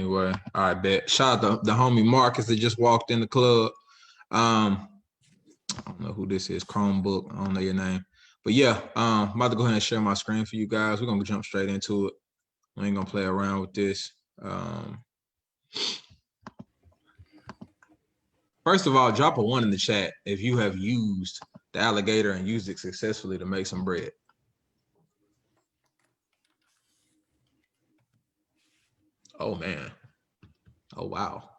anyway. All right, bet. Shout out the homie Marcus that just walked in the club. I don't know who this is, Chromebook. I don't know your name. But yeah, I'm about to go ahead and share my screen for you guys. We're gonna jump straight into it. We ain't gonna play around with this. First of all, drop a 1 in the chat if you have used the alligator and used it successfully to make some bread. Oh man. Oh wow.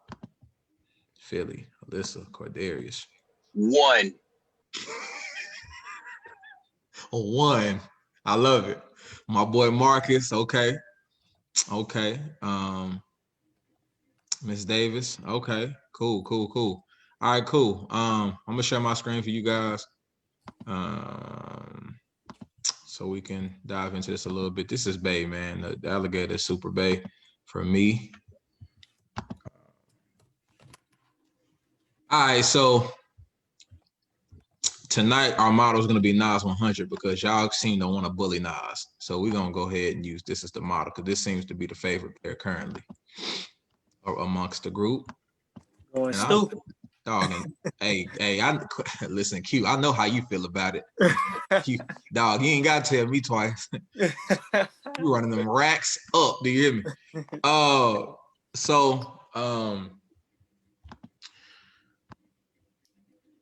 Philly, Alyssa, Cordarius. 1. A 1. I love it. My boy Marcus. Okay. Okay. Miss Davis. Okay. Cool. All right, cool. I'm gonna share my screen for you guys. So we can dive into this a little bit. This is Bay, man. The alligator is super Bay for me. All right, so tonight our model is going to be Nas 100 because y'all seem to want to bully Nas. So we're going to go ahead and use this as the model because this seems to be the favorite player currently amongst the group. Going stupid. Dog, hey, listen, Q, I know how you feel about it. Dog, you ain't got to tell me twice. You running them racks up, do you hear me?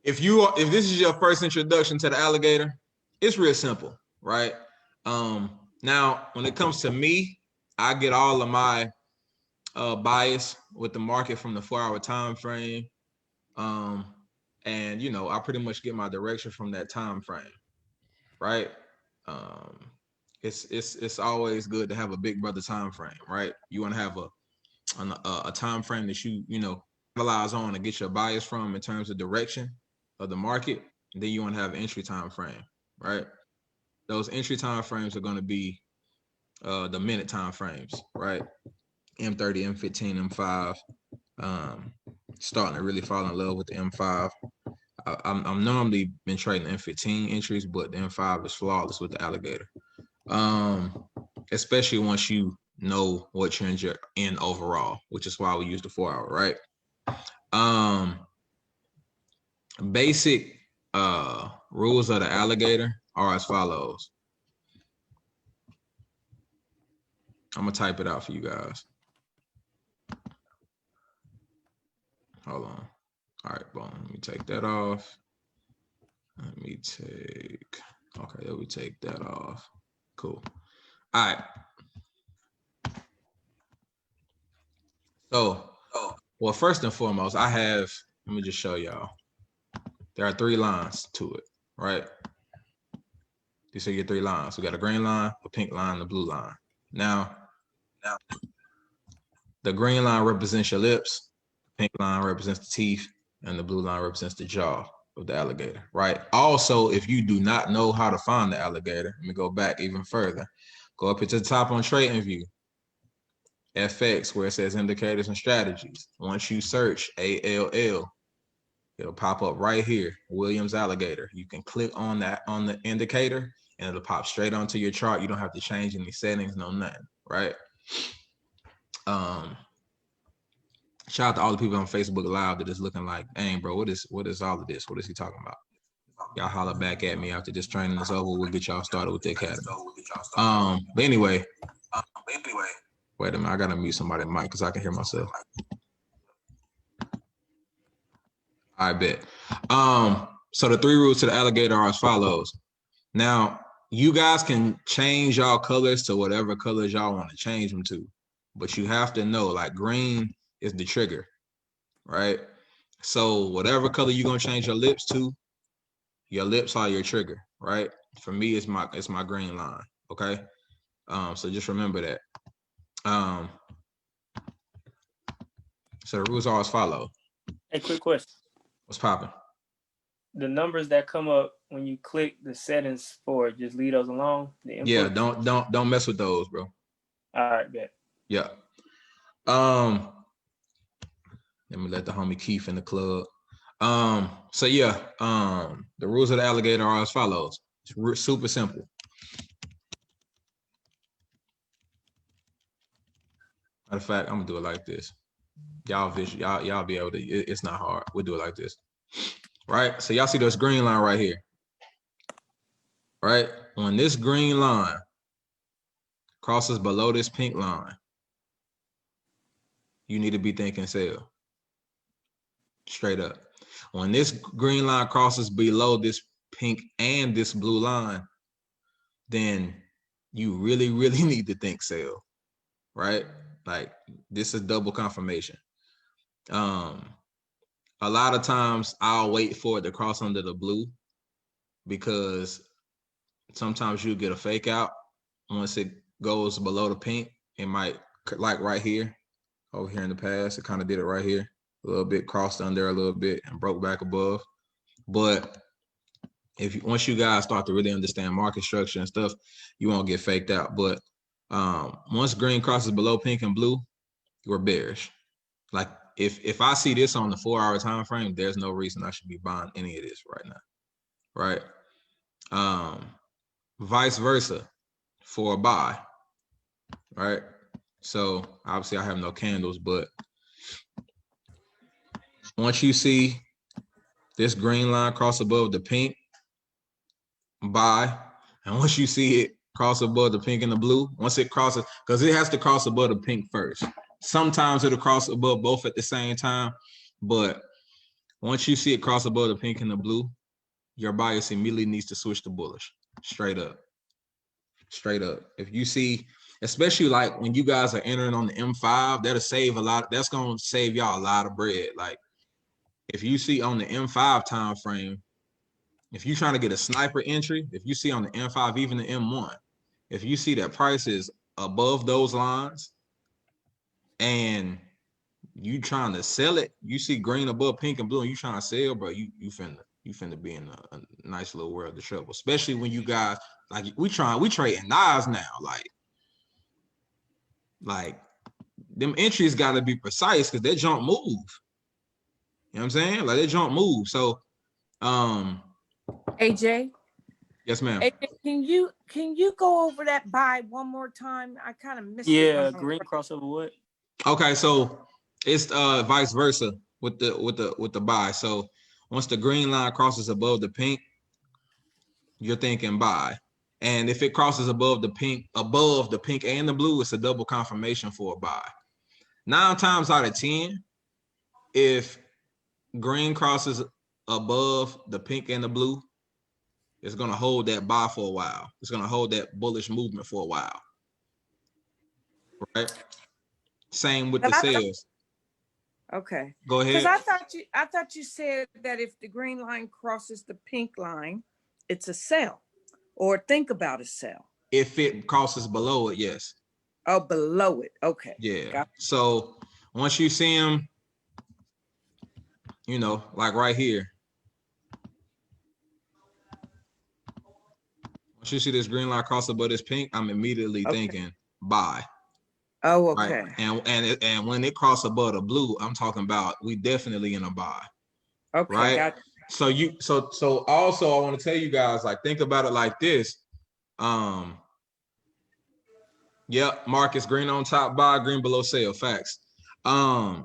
If this is your first introduction to the alligator, it's real simple, right? Now, when it comes to me, I get all of my bias with the market from the 4-hour time frame. And you know, I pretty much get my direction from that time frame, right? It's always good to have a big brother time frame, right? You want to have a time frame that you know relies on to get your bias from in terms of direction of the market. And then you want to have an entry time frame, right? Those entry time frames are going to be the minute time frames, right? M30, M15, M5. Starting to really fall in love with the M5. I'm normally been trading M15 entries, but the M5 is flawless with the alligator. Especially once you know what trends you're in overall, which is why we use the 4-hour, right? Basic rules of the alligator are as follows. I'm gonna type it out for you guys. Hold on. All right, boom. Let me take that off. Okay, let me take that off. Cool. All right. So, well, first and foremost, let me just show y'all. There are 3 lines to it, right? These are your 3 lines. We got a green line, a pink line, and a blue line. Now, the green line represents your lips, the pink line represents the teeth, and the blue line represents the jaw of the alligator, right? Also, if you do not know how to find the alligator, let me go back even further. Go up into the top on TradingView, FX, where it says indicators and strategies. Once you search ALL, it'll pop up right here, Williams alligator. You can click on that on the indicator and it'll pop straight onto your chart. You don't have to change any settings, no nothing, right? Shout out to all the people on Facebook Live that is looking like, dang, bro, what is all of this? What is he talking about? Y'all holler back at me after this training is over. We'll get y'all started with the academy. But anyway, wait a minute, I gotta mute somebody's mic because I can hear myself. I bet. So the 3 rules to the alligator are as follows. Now, you guys can change y'all colors to whatever colors y'all want to change them to, but you have to know, like, green is the trigger, right? So whatever color you're gonna change your lips to, your lips are your trigger, right? For me, it's my green line, okay? So just remember that. So the rules are as follow. Hey, quick question. What's popping? The numbers that come up when you click the settings for it, just leave those alone. Yeah, don't mess with those, bro. All right, bet. Yeah. Let me let the homie Keith in the club. So yeah, the rules of the alligator are as follows. It's super simple. Matter of fact, I'm gonna do it like this. Y'all be able to. It's not hard. We'll do it like this, right? So y'all see this green line right here, right? When this green line crosses below this pink line, you need to be thinking sell. Straight up. When this green line crosses below this pink and this blue line, then you really, really need to think sell, right? Like this is double confirmation. A lot of times I'll wait for it to cross under the blue because sometimes you get a fake out once it goes below the pink. It might, like right here, over here in the past, it kind of did it right here, a little bit, crossed under a little bit and broke back above. But once you guys start to really understand market structure and stuff, you won't get faked out. But once green crosses below pink and blue, you're bearish. Like if I see this on the 4-hour time frame, there's no reason I should be buying any of this right now, right? Vice versa for a buy, right? So obviously I have no candles, but once you see this green line cross above the pink, buy. And once you see it cross above the pink and the blue, once it crosses, because it has to cross above the pink first. Sometimes it'll cross above both at the same time, but once you see it cross above the pink and the blue, your bias immediately needs to switch to bullish. Straight up. Straight up. If you see, especially like when you guys are entering on the M5, that'll save a lot. That's going to save y'all a lot of bread. Like if you see on the M5 time frame, if you're trying to get a sniper entry, if you see on the M5, even the M1, if you see that price is above those lines and you trying to sell it, you see green above pink and blue and you trying to sell, bro, you finna be in a nice little world of trouble. Especially when you guys, like we trading knives now. Like them entries gotta be precise because they jump move. You know what I'm saying? Like they jump move. So AJ. Yes, ma'am. AJ, can you go over that buy one more time? I kind of missed it. Yeah, green crossover what? Okay, so it's vice versa with the buy. So once the green line crosses above the pink, you're thinking buy. And if it crosses above the pink and the blue, it's a double confirmation for a buy. 9 times out of 10, if green crosses above the pink and the blue, it's gonna hold that buy for a while. It's gonna hold that bullish movement for a while. Right? Same with the sales. Okay. Go ahead. Because I thought you said that if the green line crosses the pink line, it's a sell, or think about a sell. If it crosses below it, yes. Oh, below it. Okay. Yeah. So once you see them, you know, like right here. Once you see this green line cross above this pink, I'm immediately thinking buy. Oh, okay. Right? And when it crosses above the blue, I'm talking about we definitely in a buy. Okay. Right. So also I want to tell you guys, like, think about it like this. Yep, markets green on top, buy, green below sell. Facts. I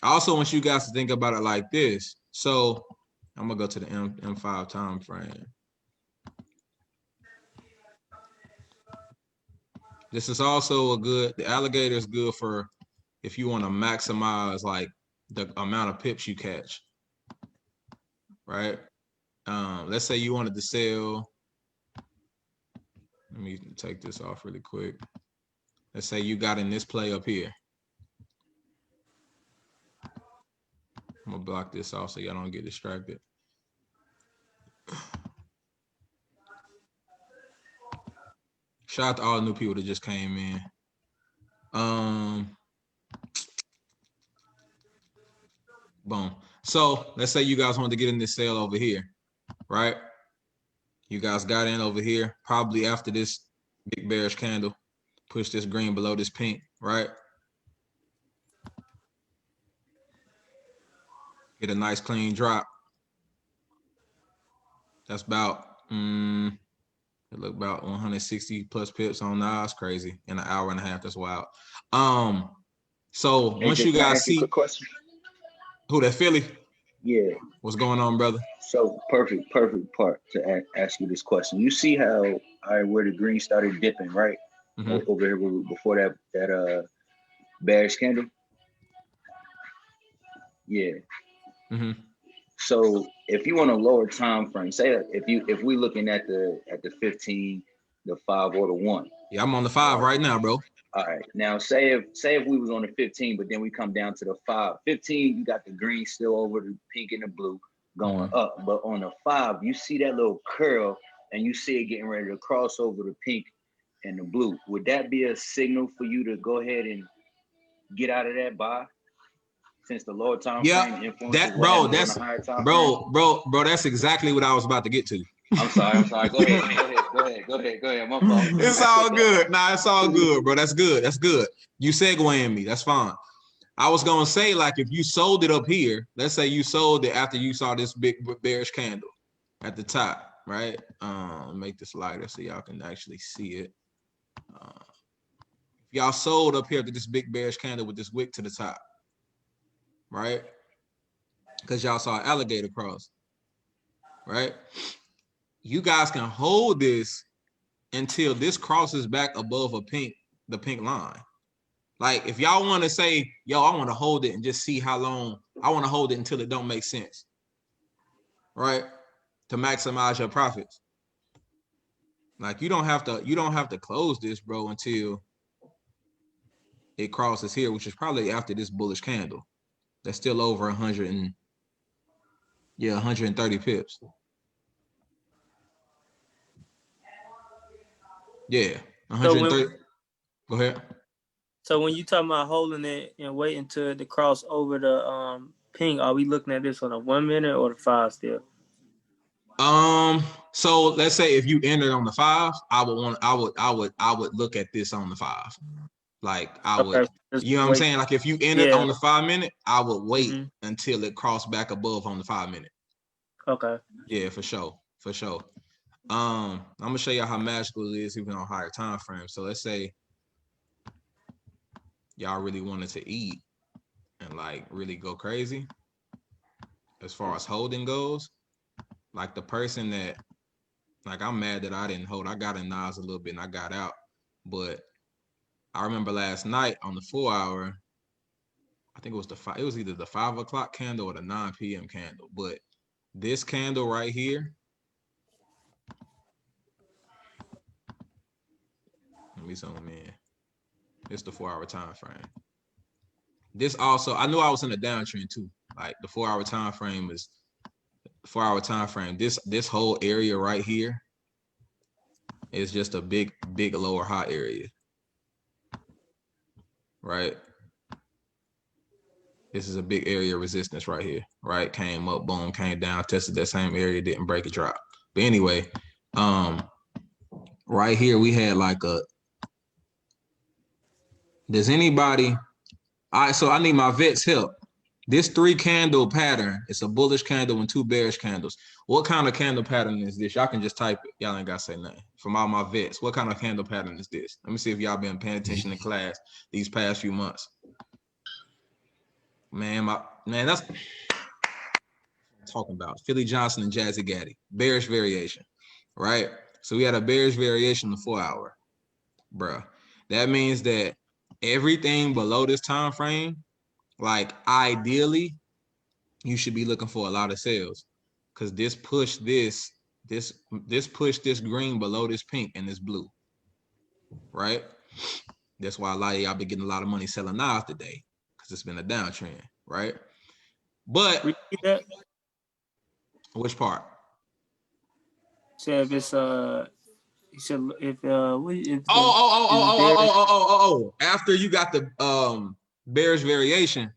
also want you guys to think about it like this. So I'm gonna go to the M5 time frame. This is also the alligator is good for if you want to maximize like the amount of pips you catch, right? Let's say you wanted to sell. Let me take this off really quick. Let's say you got in this play up here. I'm gonna block this off so y'all don't get distracted. Shout out to all the new people that just came in. Boom. So let's say you guys want to get in this sale over here, right? You guys got in over here, probably after this big bearish candle, push this green below this pink, right? Get a nice clean drop. That's about, it look about 160 plus pips on now. That's crazy. In an hour and a half, that's wild. So once AJ, you can I guys ask you a see quick question? who that Philly, Yeah. what's going on, brother? So perfect part to ask you this question. You see how where the green started dipping, right? Mm-hmm. Over here before that bearish candle. Yeah. Mm-hmm. So if you want a lower time frame, say if we looking at the 15, the 5 or the 1. Yeah, I'm on the 5 right now, bro. All right. Now say if we was on the 15, but then we come down to the 5. 15, you got the green still over the pink and the blue going up. But on the 5, you see that little curl and you see it getting ready to cross over the pink and the blue. Would that be a signal for you to go ahead and get out of that buy? Since the lower time frame influences That what bro, happens on that's the higher time frame. bro, that's exactly what I was about to get to. I'm sorry. Go ahead. My fault. It's all good. Nah, it's all good, bro. That's good. That's good. You segueing me. That's fine. I was gonna say, like, if you sold it up here, let's say you sold it after you saw this big bearish candle at the top, right? Make this lighter so y'all can actually see it. Y'all sold up here to this big bearish candle with this wick to the top, right? Because y'all saw an alligator cross, right? You guys can hold this until this crosses back above the pink line. Like, if y'all want to say, yo, I want to hold it and just see how long, I want to hold it until it don't make sense, right? To maximize your profits. Like, you don't have to close this, bro, until it crosses here, which is probably after this bullish candle. That's still over 130 pips. Yeah, 130. Go ahead. So when you talking about holding it and waiting to the cross over the ping, are we looking at this on a 1 minute or the 5 still? So let's say if you entered on the 5, I would look at this on the 5. Like, I would, you know what I'm saying? Like, if you entered on the 5 minute, I would wait until it crossed back above on the 5 minute. Okay. Yeah, for sure. I'm gonna show you how magical it is even on higher time frames. So let's say y'all really wanted to eat and like really go crazy as far as holding goes. Like, the person that, like, I'm mad that I didn't hold. I got in Nas a little bit and I got out. But I remember last night on the 4 hour, I think it was either the 5 o'clock candle or the 9 p.m. candle. But this candle right here, let me zoom in. It's the 4 hour time frame. This also, I knew I was in a downtrend too. Like, the 4 hour time frame is 4 hour time frame. This whole area right here is just a big lower high area, right? This is a big area of resistance right here, right? Came up, boom, came down, tested that same area, didn't break it, drop. But anyway, right here we had like does anybody, all right, so I need my vets help. This 3 candle pattern, it's a bullish candle and 2 bearish candles. What kind of candle pattern is this? Y'all can just type it. Y'all ain't got to say nothing. From all my vets, what kind of candle pattern is this? Let me see if y'all been paying attention in class these past few months. Man, that's what I'm talking about. Philly Johnson and Jazzy Gaddy. Bearish variation, right? So we had a bearish variation in the 4 hour, bruh. That means that everything below this time frame, like, ideally, you should be looking for a lot of sales, because this pushed this green below this pink and this blue, right? That's why a lot of y'all been getting a lot of money selling now today, because it's been a downtrend, right? But Repeat that. Which part? So if it's After you got the bearish variation,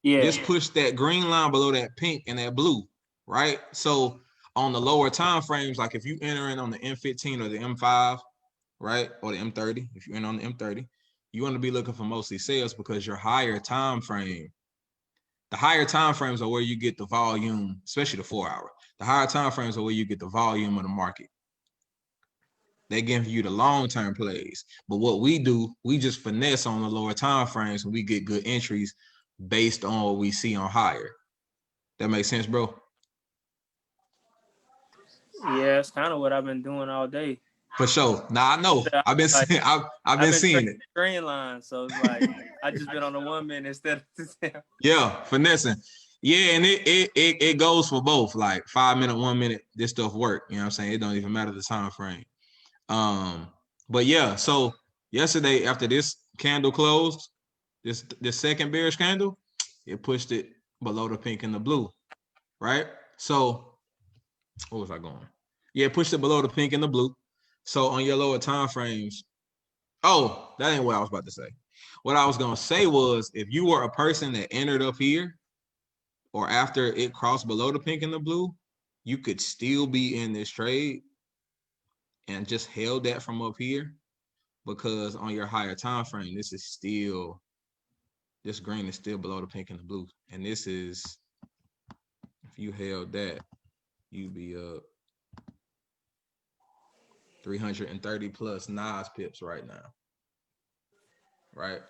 this pushed that green line below that pink and that blue, right? So on the lower time frames, like if you enter in on the M15 or the M5, right, or the M30, if you're in on the M30, you want to be looking for mostly sales, because your higher time frame, the higher time frames are where you get the volume, especially the 4 hour. The higher time frames are where you get the volume of the market. They giving you the long-term plays. But what we do, we just finesse on the lower time frames and we get good entries based on what we see on higher. That makes sense, bro? Yeah, it's kind of what I've been doing all day. For sure. Now I know. I've been Like, seeing I've been seeing it. Green line, so it's like I just been on the 1 minute instead of Yeah, finessing. Yeah, and it goes for both. Like 5 minute, 1 minute, this stuff work. You know what I'm saying? It don't even matter the time frame. But yeah, so yesterday after this candle closed, this second bearish candle, it pushed it below the pink and the blue, right? So what was I going? Yeah, it pushed it below the pink and the blue. So on your lower time frames, oh, that ain't what I was about to say. What I was gonna say was if you were a person that entered up here or after it crossed below the pink and the blue, you could still be in this trade and just held that from up here, because on your higher time frame, this green is still below the pink and the blue. And this is, if you held that, you'd be up 330 plus Nas pips right now. Right?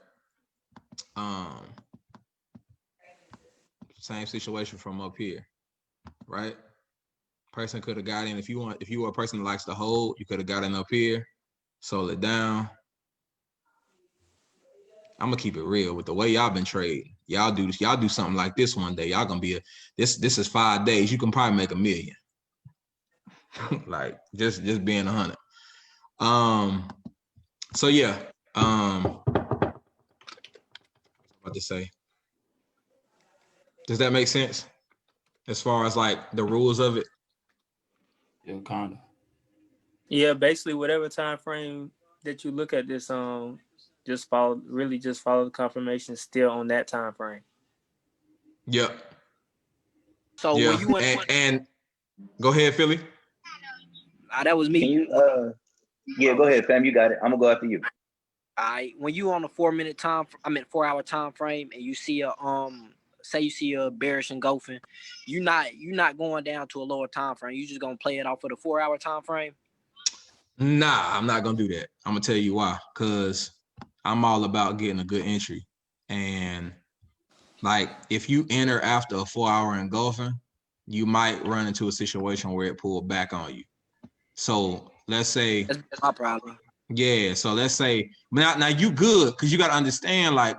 Same situation from up here, right? Person could have got in. If you were a person that likes to hold, you could have got in up here, sold it down. I'm gonna keep it real with the way y'all been trading. Y'all do something like this one day. Y'all gonna be this is 5 days. You can probably make $1 million. Like just being 100. So yeah. What to say? Does that make sense? As far as like the rules of it? Yeah, kinda. Yeah, basically whatever time frame that you look at this just follow the confirmation still on that time frame. Yep. So Yeah. when you went, and go ahead, Philly. That was me. Can you yeah, go ahead, fam. You got it. I'm gonna go after you. When you on a 4 minute 4 hour time frame, and you see a say you see a bearish engulfing, you're not going down to a lower time frame. You just gonna play it off for the 4 hour time frame. Nah, I'm not gonna do that. I'm gonna tell you why. Cause I'm all about getting a good entry. And like if you enter after a 4 hour engulfing, you might run into a situation where it pulled back on you. So let's say That's my problem. yeah, so let's say now you good, because you got to understand, like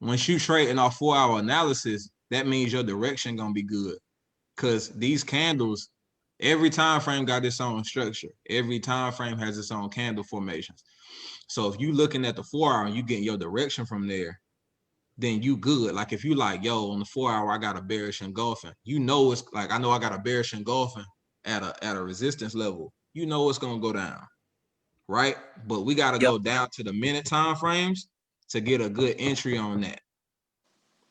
once you trading off 4 hour analysis, that means your direction gonna be good, because these candles, every time frame got its own structure. Every time frame has its own candle formations. So if you looking at the 4 hour and you getting your direction from there, then you good. Like if you like, yo, on the 4 hour I got a bearish engulfing, you know it's like, I know I got a bearish engulfing at a resistance level. You know it's gonna go down. Right? But we got to go down to the minute time frames to get a good entry on that.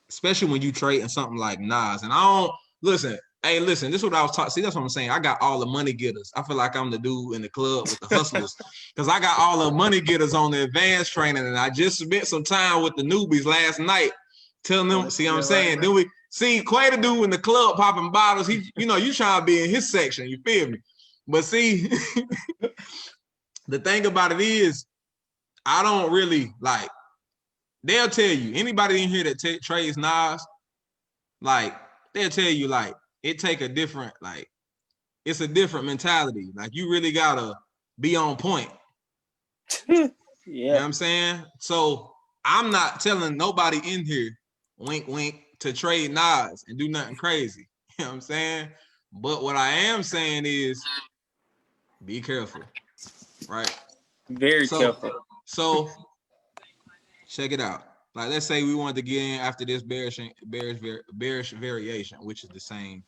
Especially when you trading something like Nas. And I don't listen. Hey, listen, this is what I was talking. See, that's what I'm saying. I got all the money getters. I feel like I'm the dude in the club with the hustlers, because I got all the money getters on the advanced training, and I just spent some time with the newbies last night, telling them. See what I'm saying? Then we see Quay the dude in the club popping bottles. He, you trying to be in his section. You feel me? But see. The thing about it is, I don't really like, they'll tell you, anybody in here that trades Nas, like, they'll tell you, like, it take a different, like, it's a different mentality. Like, you really gotta be on point. Yeah. You know what I'm saying? So, I'm not telling nobody in here, wink, wink, to trade Nas and do nothing crazy. You know what I'm saying? But what I am saying is, be careful, right? Very careful. So check it out. Like let's say we wanted to get in after this bearish variation, which is the same.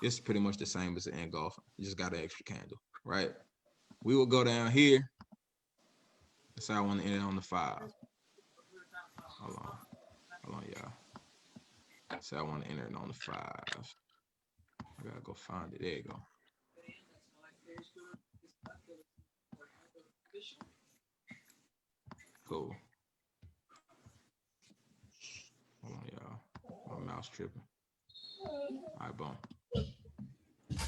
It's pretty much the same as the engulfing. You just got an extra candle, right? We will go down here. Let's say I want to end it on the 5. Hold on, y'all. Say I want to enter it on the 5. I gotta go find it. There you go. Cool. Hold on, y'all. My mouse tripping. All right, boom.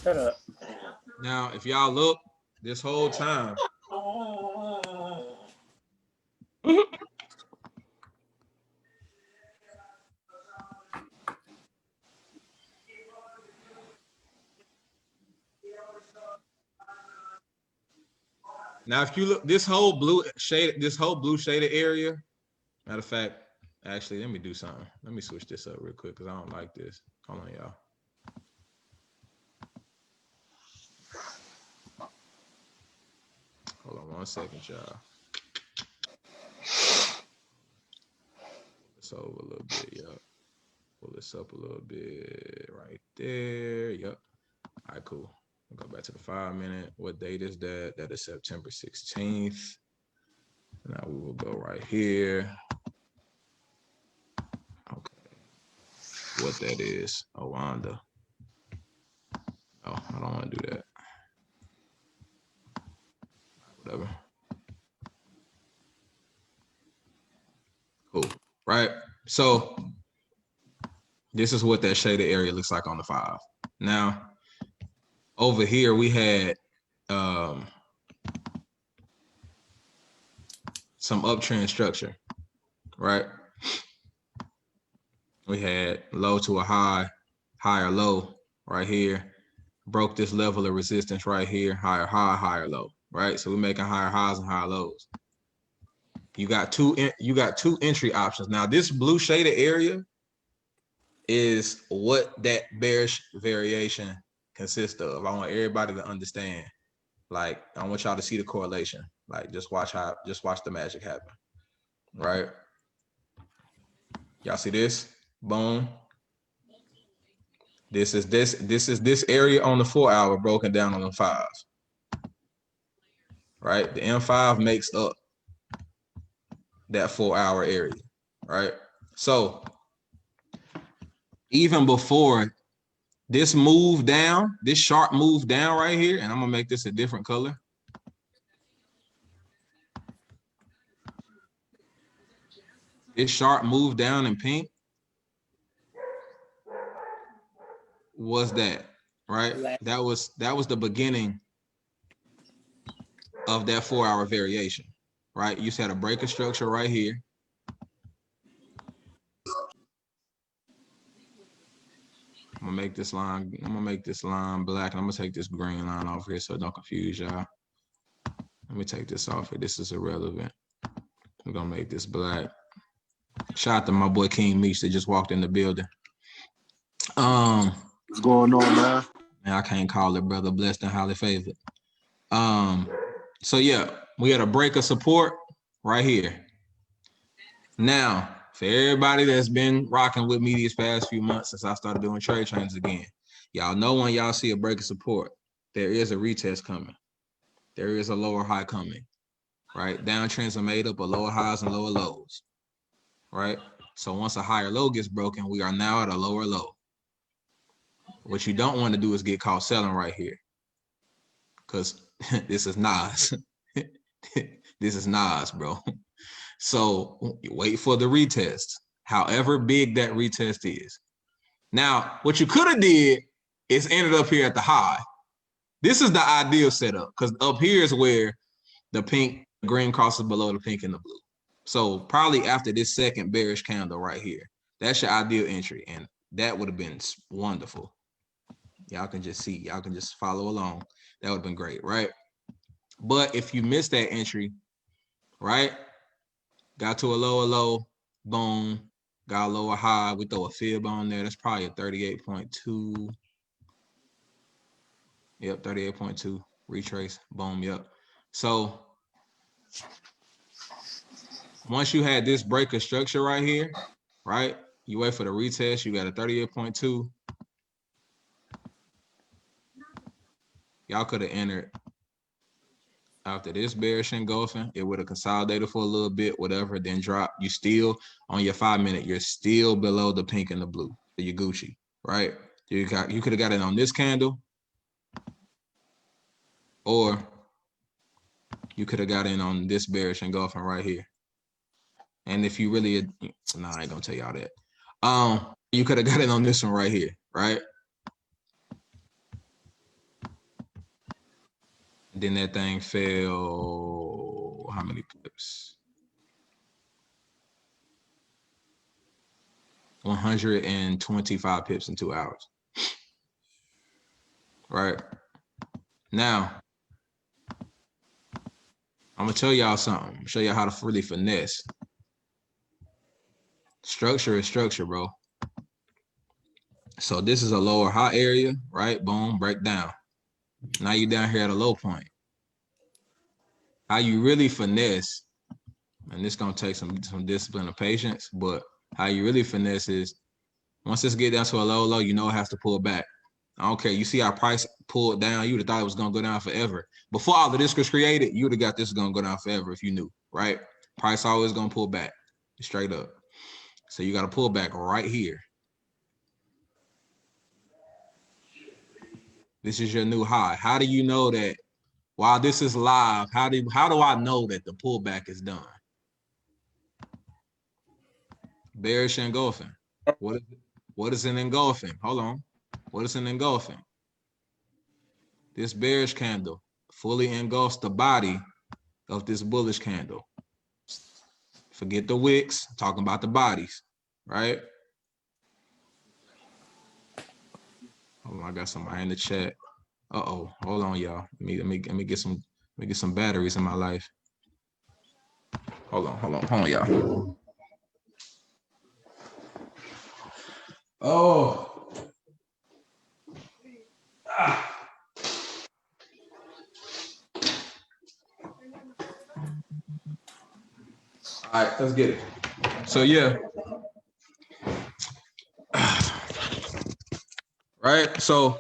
Shut up. Now, if y'all look, this whole time, Now, if you look, this whole blue shaded area. Matter of fact, actually, let me do something. Let me switch this up real quick because I don't like this. Hold on, y'all. Hold on 1 second, y'all. Pull this over a little bit, yup. Pull this up a little bit right there. Yep. All right, cool. We'll go back to the 5 minute. What date is that? That is September 16th. Now we will go right here. Okay. What that is, Awanda. Oh, I don't want to do that. Whatever. Cool. Right. So this is what that shaded area looks like on the 5. Now, over here we had some uptrend structure, right? We had low to a high, higher low right here, broke this level of resistance right here, higher high, higher low, right? So we're making higher highs and higher lows. You got two entry options. Now this blue shaded area is what that bearish variation consists of. I want everybody to understand. Like, I want y'all to see the correlation. Like, just watch the magic happen, right? Y'all see this? Boom. This is this area on the 4 hour broken down on the 5. Right? The M5 makes up that 4 hour area, right? So even before this move down, this sharp move down right here, and I'm gonna make this a different color. This sharp move down in pink was that, right? That was the beginning of that 4 hour variation, right? You had a breaker structure right here. I'm gonna make this line black, and I'm gonna take this green line off here so don't confuse y'all. Let me take this off here. This is irrelevant. I'm gonna make this black. Shout out to my boy King Meech that just walked in the building. What's going on, man? Man, I can't call it brother, blessed and highly favored. So yeah, we had a break of support right here. Now, for everybody that's been rocking with me these past few months since I started doing trade trainings again, y'all know when y'all see a break of support, there is a retest coming. There is a lower high coming, right? Downtrends are made up of lower highs and lower lows, right? So once a higher low gets broken, we are now at a lower low. What you don't want to do is get caught selling right here, because this is Nas. This is Nas, bro. So wait for the retest, however big that retest is. Now, what you could have did is ended up here at the high. This is the ideal setup, because up here is where the pink, green crosses below the pink and the blue. So probably after this second bearish candle right here, that's your ideal entry, and that would have been wonderful. Y'all can just see, y'all can just follow along. That would have been great, right? But if you miss that entry, right, got to a lower low, boom, got a lower high, we throw a fib on there, that's probably a 38.2. Yep, 38.2, retrace, boom, yep. So once you had this breaker structure right here, right, you wait for the retest, you got a 38.2. Y'all could have entered after this bearish engulfing. It would have consolidated for a little bit, whatever, then drop. You still, on your 5 minute, you're still below the pink and the blue, your Gucci, right? You could have got it on this candle, or you could have got in on this bearish engulfing right here. And if you really, nah, I ain't gonna tell y'all that. You could have got in on this one right here, right? Then that thing fell, how many pips? 125 pips in 2 hours. Right? Now, I'm gonna tell y'all something. Show y'all how to really finesse. Structure is structure, bro. So this is a lower high area, right? Boom, break down. Now you down here at a low point. How you really finesse, and this gonna take some discipline and patience, but how you really finesse is once this get down to a low, you know it has to pull back. I don't care. You see our price pulled down, you would have thought it was gonna go down forever. Before all of this was created, you would have got this gonna go down forever if you knew, right? Price always gonna pull back, straight up. So you gotta pull back right here. This is your new high. How do you know that while this is live, how do I know that the pullback is done? Bearish engulfing. What is an engulfing? Hold on. What is an engulfing? This bearish candle fully engulfs the body of this bullish candle. Forget the wicks, talking about the bodies, right? Oh, I got somebody in the chat. Uh-oh, hold on, y'all. Let me get some batteries in my life. Hold on, y'all. Oh. Ah. All right, let's get it. So yeah. Right, so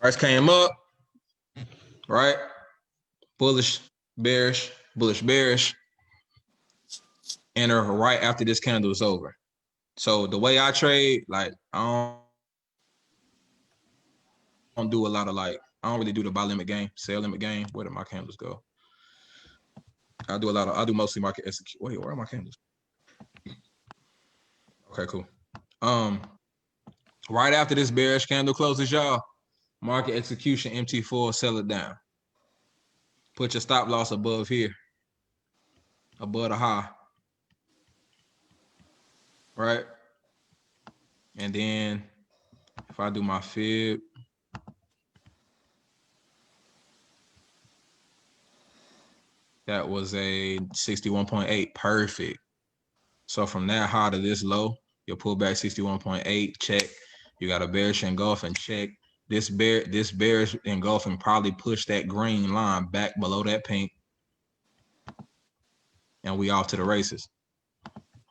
price came up, right? Bullish, bearish, bullish, bearish. Enter right after this candle is over. So the way I trade, like I don't do a lot of I don't really do the buy limit game, sell limit game. Where did my candles go? I do mostly market execution. Wait, where are my candles? Okay, cool. Right after this bearish candle closes, y'all, market execution, MT4, sell it down. Put your stop loss above here, above the high, right? And then if I do my fib, that was a 61.8, perfect. So from that high to this low, you'll pull back 61.8, check. You got a bearish engulfing, check. This bearish engulfing probably pushed that green line back below that pink. And we off to the races.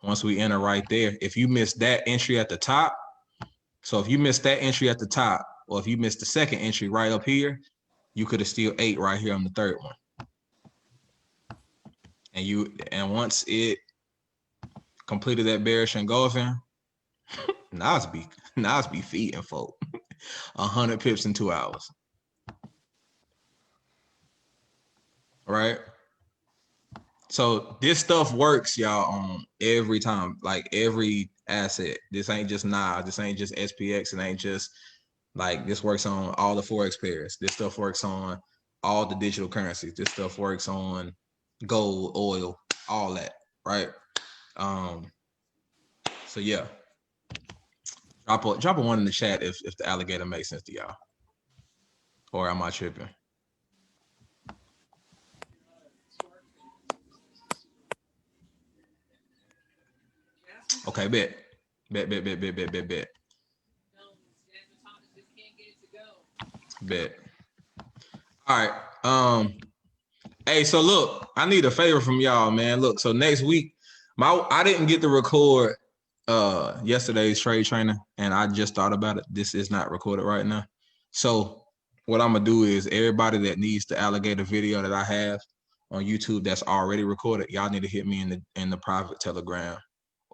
Once we enter right there, if you miss that entry at the top, so if you missed that entry at the top, or if you missed the second entry right up here, you could have still ate right here on the third one. And once it completed that bearish engulfing, now it's be feeding folk 100 pips in 2 hours. Right? So this stuff works, y'all, on every time, like every asset. This ain't just Nas, this ain't just SPX, it ain't just this works on all the Forex pairs. This stuff works on all the digital currencies. This stuff works on gold, oil, all that, right? So yeah. Drop a one in the chat if the alligator makes sense to y'all. Or am I tripping? Okay, bet. Bet. All right. Hey, so look, I need a favor from y'all, man. Look, so next week, I didn't get to record yesterday's trade training, and I just thought about it. This is not recorded right now. So what I'm gonna do is everybody that needs the alligator video that I have on YouTube that's already recorded, y'all need to hit me in the private Telegram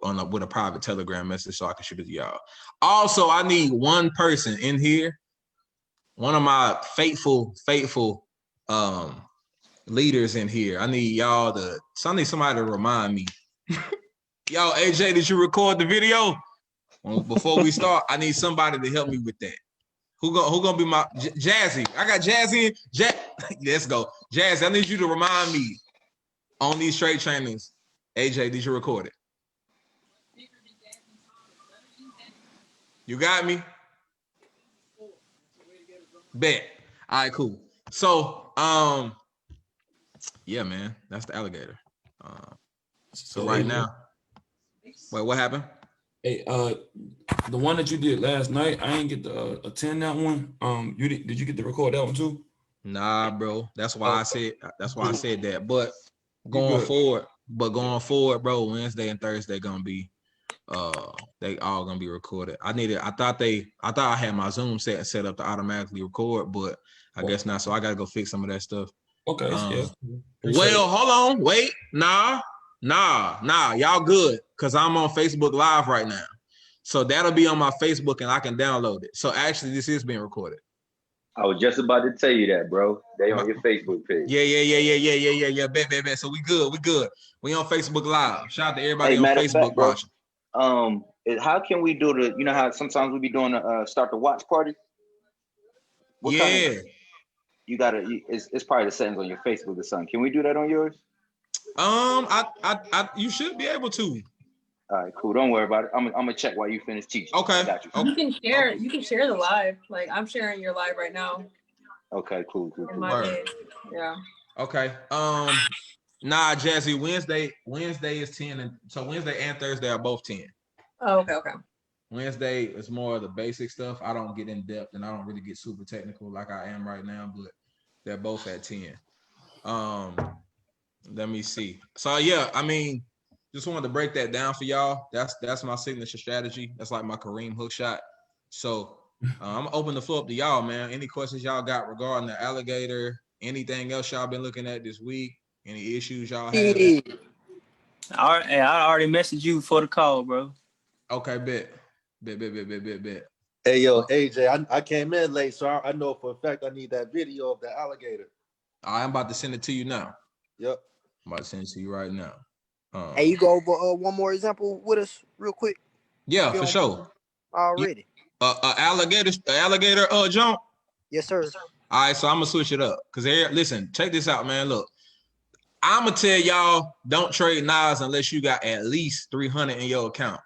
with a private Telegram message so I can shoot it to y'all. Also, I need one person in here, one of my faithful leaders in here. I need somebody to remind me. Yo, AJ, did you record the video? Well, before we start, I need somebody to help me with that. Who gonna be my Jazzy? I got Jazzy. Let's go, Jazzy. I need you to remind me on these trade trainings. AJ, did you record it? You got me. Bet. All right, cool. So, Yeah, man, that's the alligator. So So, right AJ, now, wait, what happened? hey, the one that you did last night, I didn't get to attend that one. Did you get to record that one too? Nah, bro. That's why Oh, I said. That's why I good. said that. But You going good? forward, bro, Wednesday and Thursday gonna be they all gonna be recorded. I thought I had my Zoom set up to automatically record, but I Well, guess not. So I gotta go fix some of that stuff. okay, yeah. Um Appreciate well, it. hold on, wait, nah, y'all good. Cause I'm on Facebook Live right now. So that'll be on my Facebook and I can download it. So actually this is being recorded. I was just about to tell you that, bro. They My, on your Facebook page. yeah. Bet. So we good. We on Facebook Live. Shout out to everybody Hey, on matter of Facebook fact, bro. watching. How can we do the? You know how sometimes we be doing a start the watch party. What kind of Yeah. you gotta? It's probably the settings on your Facebook or something. Can we do that on yours? You should be able to. All right, cool. Don't worry about it. I'm gonna check while you finish teaching. Okay. I got you. Okay. You can share the live. Like I'm sharing your live right now Okay, cool. in my page. Yeah. Okay. Nah, Jazzy, Wednesday is 10, and so Wednesday and Thursday are both 10. Oh, okay. Wednesday is more of the basic stuff. I don't get in depth and I don't really get super technical like I am right now, but they're both at 10. Let me see. So yeah, I mean, just wanted to break that down for y'all. That's my signature strategy. That's like my Kareem hook shot. So I'm gonna open the floor up to y'all, man. Any questions y'all got regarding the alligator? Anything else y'all been looking at this week? Any issues y'all having? I already messaged you for the call, bro. Okay, bet. Hey, yo, AJ, I came in late, so I know for a fact I need that video of the alligator. I'm about to send it to you now. Yep. I'm about to send it to you right now. Hey, you go over one more example with us real quick? Yeah, for sure. Already. Alligator jump. Yes, sir. All right, so I'm gonna switch it up. Cause listen, check this out, man. Look, I'm gonna tell y'all don't trade Nas unless you got at least 300 in your account.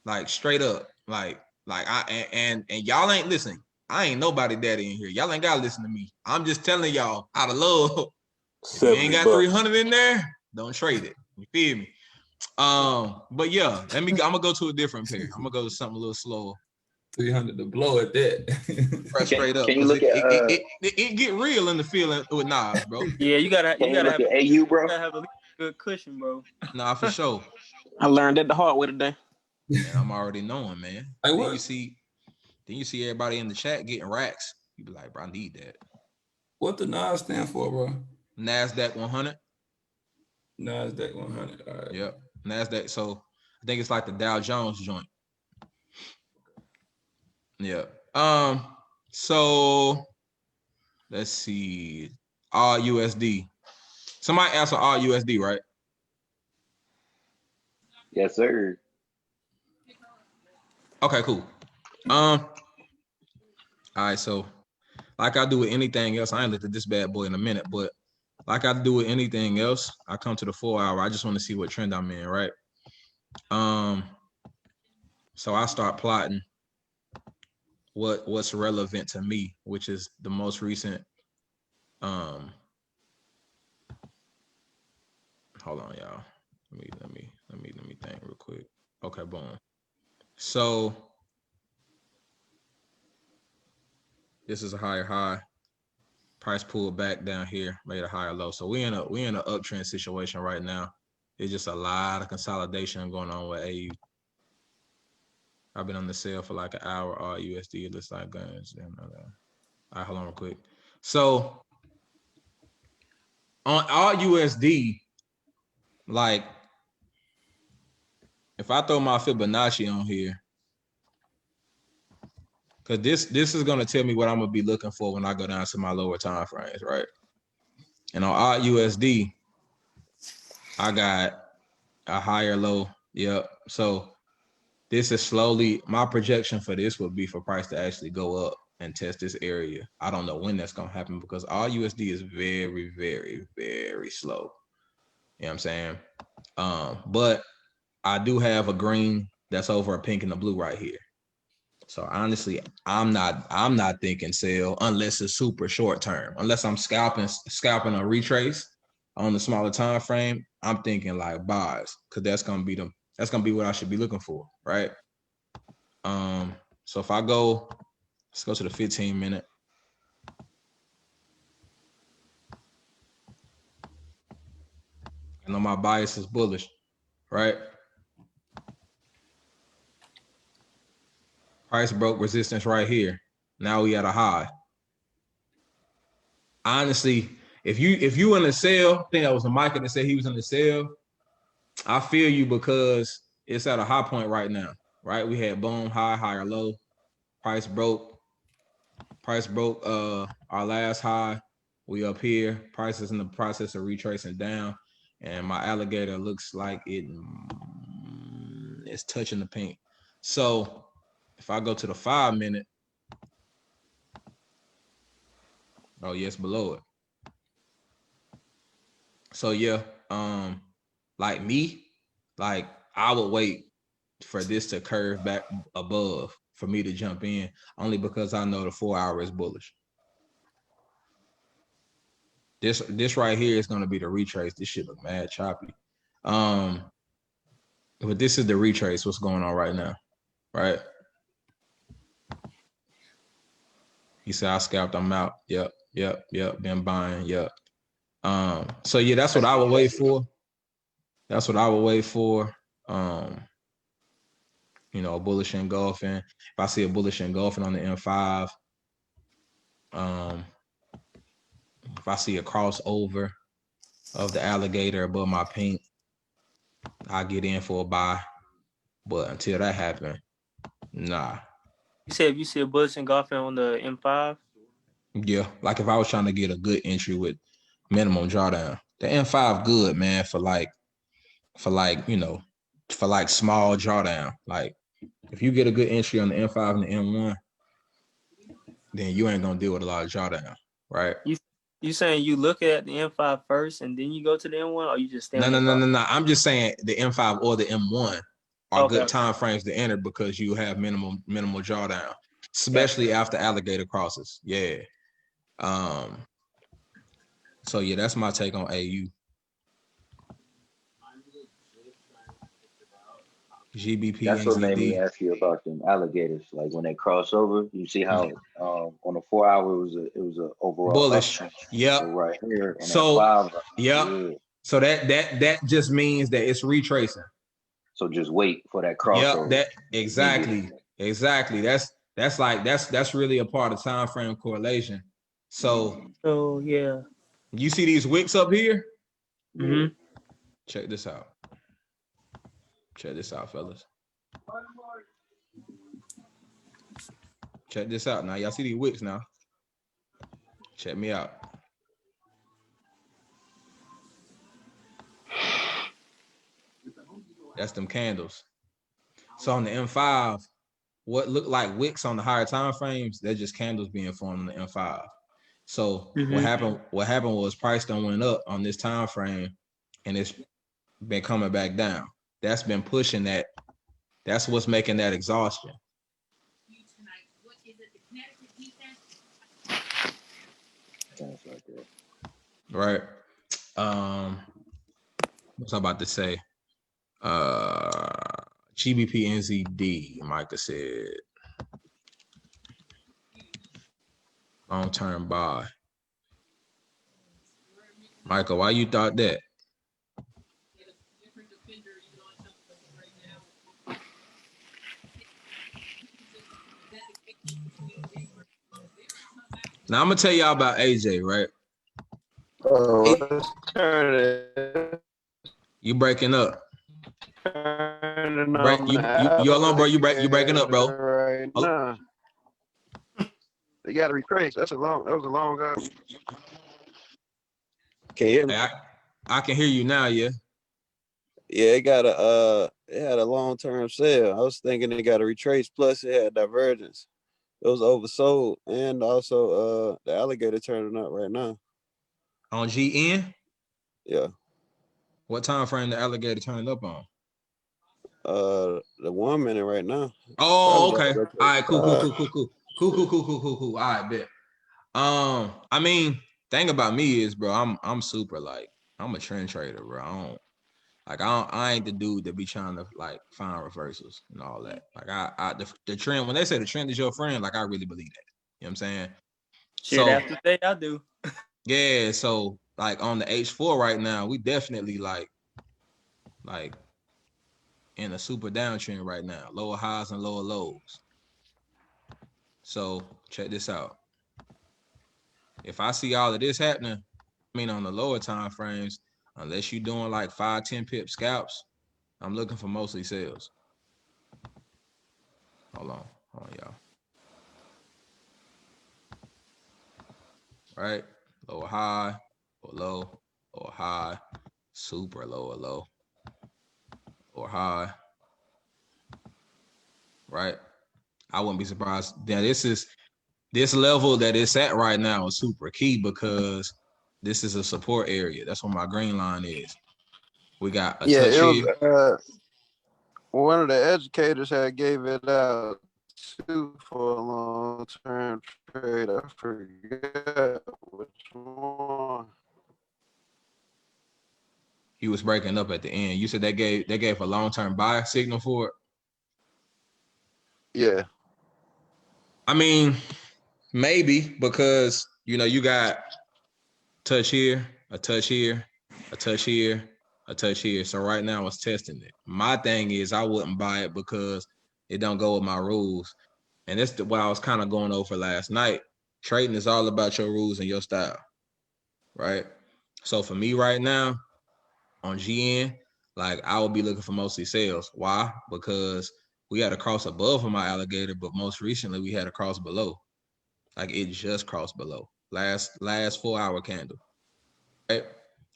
Like straight up. Like and y'all ain't listening. I ain't nobody daddy in here. Y'all ain't gotta listen to me. I'm just telling y'all out of love. If you ain't got 300 in there, don't trade it. You feel me? But yeah, I'm gonna go to a different pair. I'm gonna go to something a little slower. 300 to blow at that. Straight up. Can you look at it get real in the feeling with Nas, bro. Yeah, you gotta look have at AU, bro? you gotta have a good cushion, bro. Nah, for sure. I learned that the hard way today. Man, I'm already knowing, man. Hey, then what? you see everybody in the chat getting racks. You be like, bro, I need that. What the NAS stand for, bro? NASDAQ 100. NASDAQ 100. All right. Yep. NASDAQ. So I think it's like the Dow Jones joint. Yeah. So let's see. RUSD. Somebody asked for RUSD, right? Yes, sir. Okay, cool. All right, so like I do with anything else, I ain't looked at this bad boy in a minute, but like I do with anything else, I come to the 4 hour. I just want to see what trend I'm in, right? So I start plotting what's relevant to me, which is the most recent. Hold on, y'all. Let me think real quick. Okay, boom. So this is a higher high. Price pulled back down here, made a higher low. So we in an uptrend situation right now. It's just a lot of consolidation going on with AU. I've been on the sale for like an hour. RUSD, it looks like guns. All right, hold on real quick. So on RUSD, like if I throw my Fibonacci on here, because this is gonna tell me what I'm gonna be looking for when I go down to my lower time frames, right? And on RUSD, I got a higher low. Yep. So this is slowly, my projection for this would be for price to actually go up and test this area. I don't know when that's gonna happen because RUSD is very, very, very slow. You know what I'm saying? But I do have a green that's over a pink and a blue right here. So honestly, I'm not thinking sell unless it's super short term. Unless I'm scalping a retrace on the smaller time frame, I'm thinking like buys, because that's gonna be what I should be looking for, right? So if I go, let's go to the 15-minute. I know my bias is bullish, right? Price broke resistance right here. Now we at a high. Honestly, if you in the sell, I think that was the Micah that said he was in the sell. I feel you, because it's at a high point right now, right? We had boom, high, higher, low. Price broke our last high. We up here. Price is in the process of retracing down, and my alligator looks like it's touching the pink. So if I go to the 5-minute, oh yes, below it. So yeah, like me, like I would wait for this to curve back above for me to jump in, only because I know the 4-hour is bullish. This right here is going to be the retrace. This shit look mad choppy. But this is the retrace, what's going on right now, right? He said, I scalped, I'm out. Yep, been buying, yep. So yeah, that's what I would wait for. That's what I would wait for. You know, bullish engulfing. If I see a bullish engulfing on the M5, if I see a crossover of the alligator above my pink, I get in for a buy. But until that happens, nah. You said if you see a bullish engulfing on the M5? Yeah, like if I was trying to get a good entry with minimum drawdown. The M5 good, man, for like small drawdown. Like if you get a good entry on the M5 and the M1, then you ain't gonna deal with a lot of drawdown, right? You saying you look at the M5 first and then you go to the M1, or you just stay on No. I'm just saying the M5 or the M1 are Okay. good time frames to enter, because you have minimal drawdown, especially after alligator crosses. Yeah. So yeah, that's my take on AU. GBP That's what made me NZD. ask you about them alligators. Like when they cross over, you see how on the 4-hour it was a overall Bullish. uptrend. Yep. But right here on So that 5, yep. yeah. So that just means that it's retracing. So just wait for that Yep. crossover. That exactly. That's really a part of time frame correlation. So yeah. you see these wicks up here? Mm-hmm. Check this out. Check this out, fellas. Check this out now. Y'all see these wicks now? Check me out. That's them candles. So on the M5, what looked like wicks on the higher time frames, they're just candles being formed on the M5. So what happened was price done went up on this time frame, and it's been coming back down. That's been pushing that. That's what's making that exhaustion. Right. What's I about to say? GBP NZD, Micah said. Long-term buy. Michael, why you thought that? Now I'm gonna tell y'all about AJ, right? You breaking up. You alone, bro. You breaking up, bro. Right now. They got to retrace. That was a long guy. Can you hear me? Hey, I can hear you now, yeah. Yeah, it had a long-term sale. I was thinking it got a retrace, plus it had divergence. It was oversold, and also the alligator turning up right now. On GN? Yeah. What time frame the alligator turning up on? The 1 minute right now. Oh, Probably okay. about to All go right, to cool. 5. All right, bet. I mean, thing about me is, bro, I'm super like I'm a trend trader, bro. I ain't the dude that be trying to like find reversals and all that. Like the trend, when they say the trend is your friend, like I really believe that. You know what I'm saying? Shit, So after today, I do. yeah, so like on the H4 right now, we definitely like in a super downtrend right now, lower highs and lower lows. So check this out. If I see all of this happening, I mean on the lower time frames, unless you're doing like 5-10 pip scalps, I'm looking for mostly sales. Hold on, y'all. Right, lower high or low, or high, super low or low, or high. Right, I wouldn't be surprised. Now this level that it's at right now is super key because this is a support area. That's where my green line is. We got a Yeah, touch it here. was one of the educators had gave it out too for a long-term trade. I forget which one. He was breaking up at the end. You said they gave a long-term buy signal for it. Yeah. I mean, maybe because you got touch here, a touch here, a touch here, a touch here. So right now it's testing it. My thing is I wouldn't buy it because it don't go with my rules. And that's what I was kind of going over last night. Trading is all about your rules and your style, right? So for me right now on GN, like I would be looking for mostly sales. Why? Because we had a cross above on my alligator, but most recently we had a cross below. Like it just crossed below last 4-hour candle, right?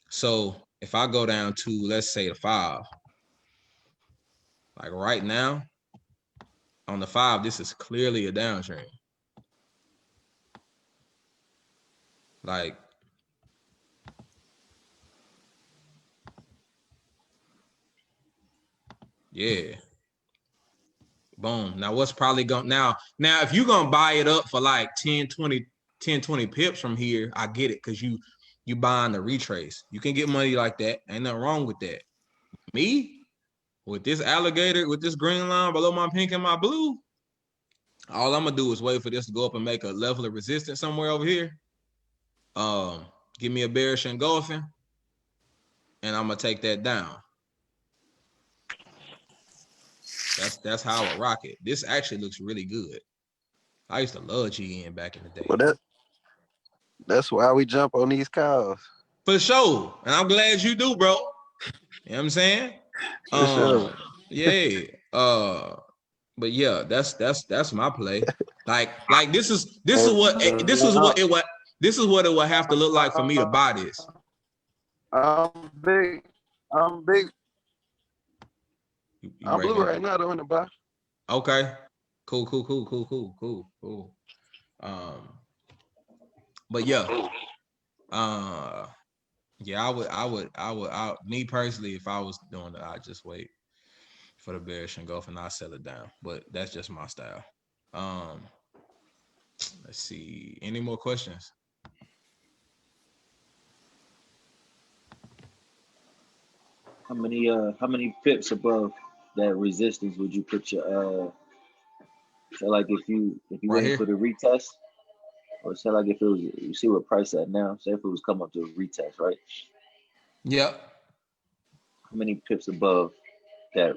So if I go down to, let's say, the 5, like right now on the 5, this is clearly a downtrend. Like, yeah, boom. Now what's probably going now if you're gonna buy it up for like 10 20 pips from here, I get it, because you buying the retrace. You can get money like that, ain't nothing wrong with that. Me, with this alligator, with this green line below my pink and my blue, all I'm gonna do is wait for this to go up and make a level of resistance somewhere over here. Give me a bearish engulfing, and I'm gonna take that down. That's how I would rock it. This actually looks really good. I used to love GN back in the day. Well, that's why we jump on these cows. For sure. And I'm glad you do, bro. You know what I'm saying? For sure. Yeah. But yeah, that's my play. Like this is what it would have to look like for me to buy this. I'm big. I'm You blue right right now though in the buy. Okay. Cool. But yeah. Yeah, I would me personally, if I was doing it, I'd just wait for the bearish engulf and I'll sell it down. But that's just my style. Let's see. Any more questions? How many pips above that resistance would you put your so like if you Right waiting here? for the retest, or say like if it was, you see what price at now, say if it was come up to a retest, right? Yep. How many pips above that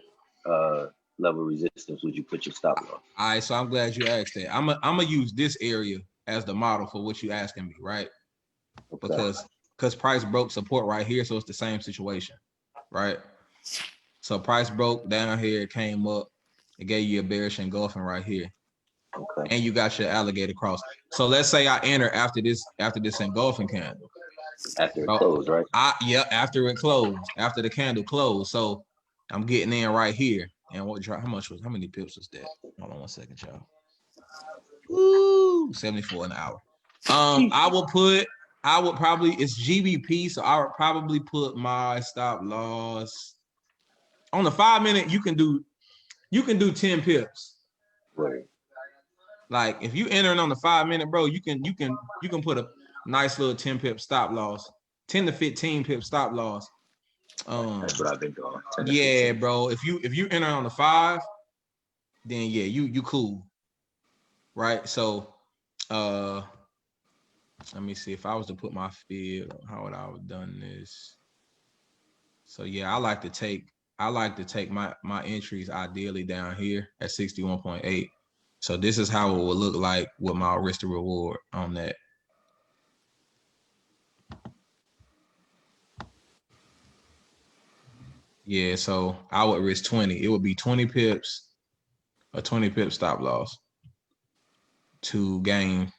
level of resistance would you put your stop loss? All right, so I'm glad you asked that. I'm gonna use this area as the model for what you asking me, right? Okay. Because price broke support right here, so it's the same situation, right? So price broke down here, it came up, it gave you a bearish engulfing right here. Okay. And you got your alligator cross. So let's say I enter after this engulfing candle. After it closed, right? After it closed, after the candle closed. So I'm getting in right here. And how many pips was that? Hold on 1 second, y'all. Woo, 74 an hour. I would probably, it's GBP, so I would probably put my stop loss on the 5 minute, you can do 10 pips. Right. Like if you entering on the 5 minute, bro, you can put a nice little 10 pip stop loss, 10 to 15 pip stop loss. That's what I've been doing. Yeah, bro. If you enter on the 5, then yeah, you cool. Right. So let me see if I was to put my fib, how would I have done this? So yeah, I like to take my entries ideally down here at 61.8. So this is how it would look like with my risk to reward on that. Yeah, so I would risk 20. It would be 20 pips, a 20 pip stop loss to gain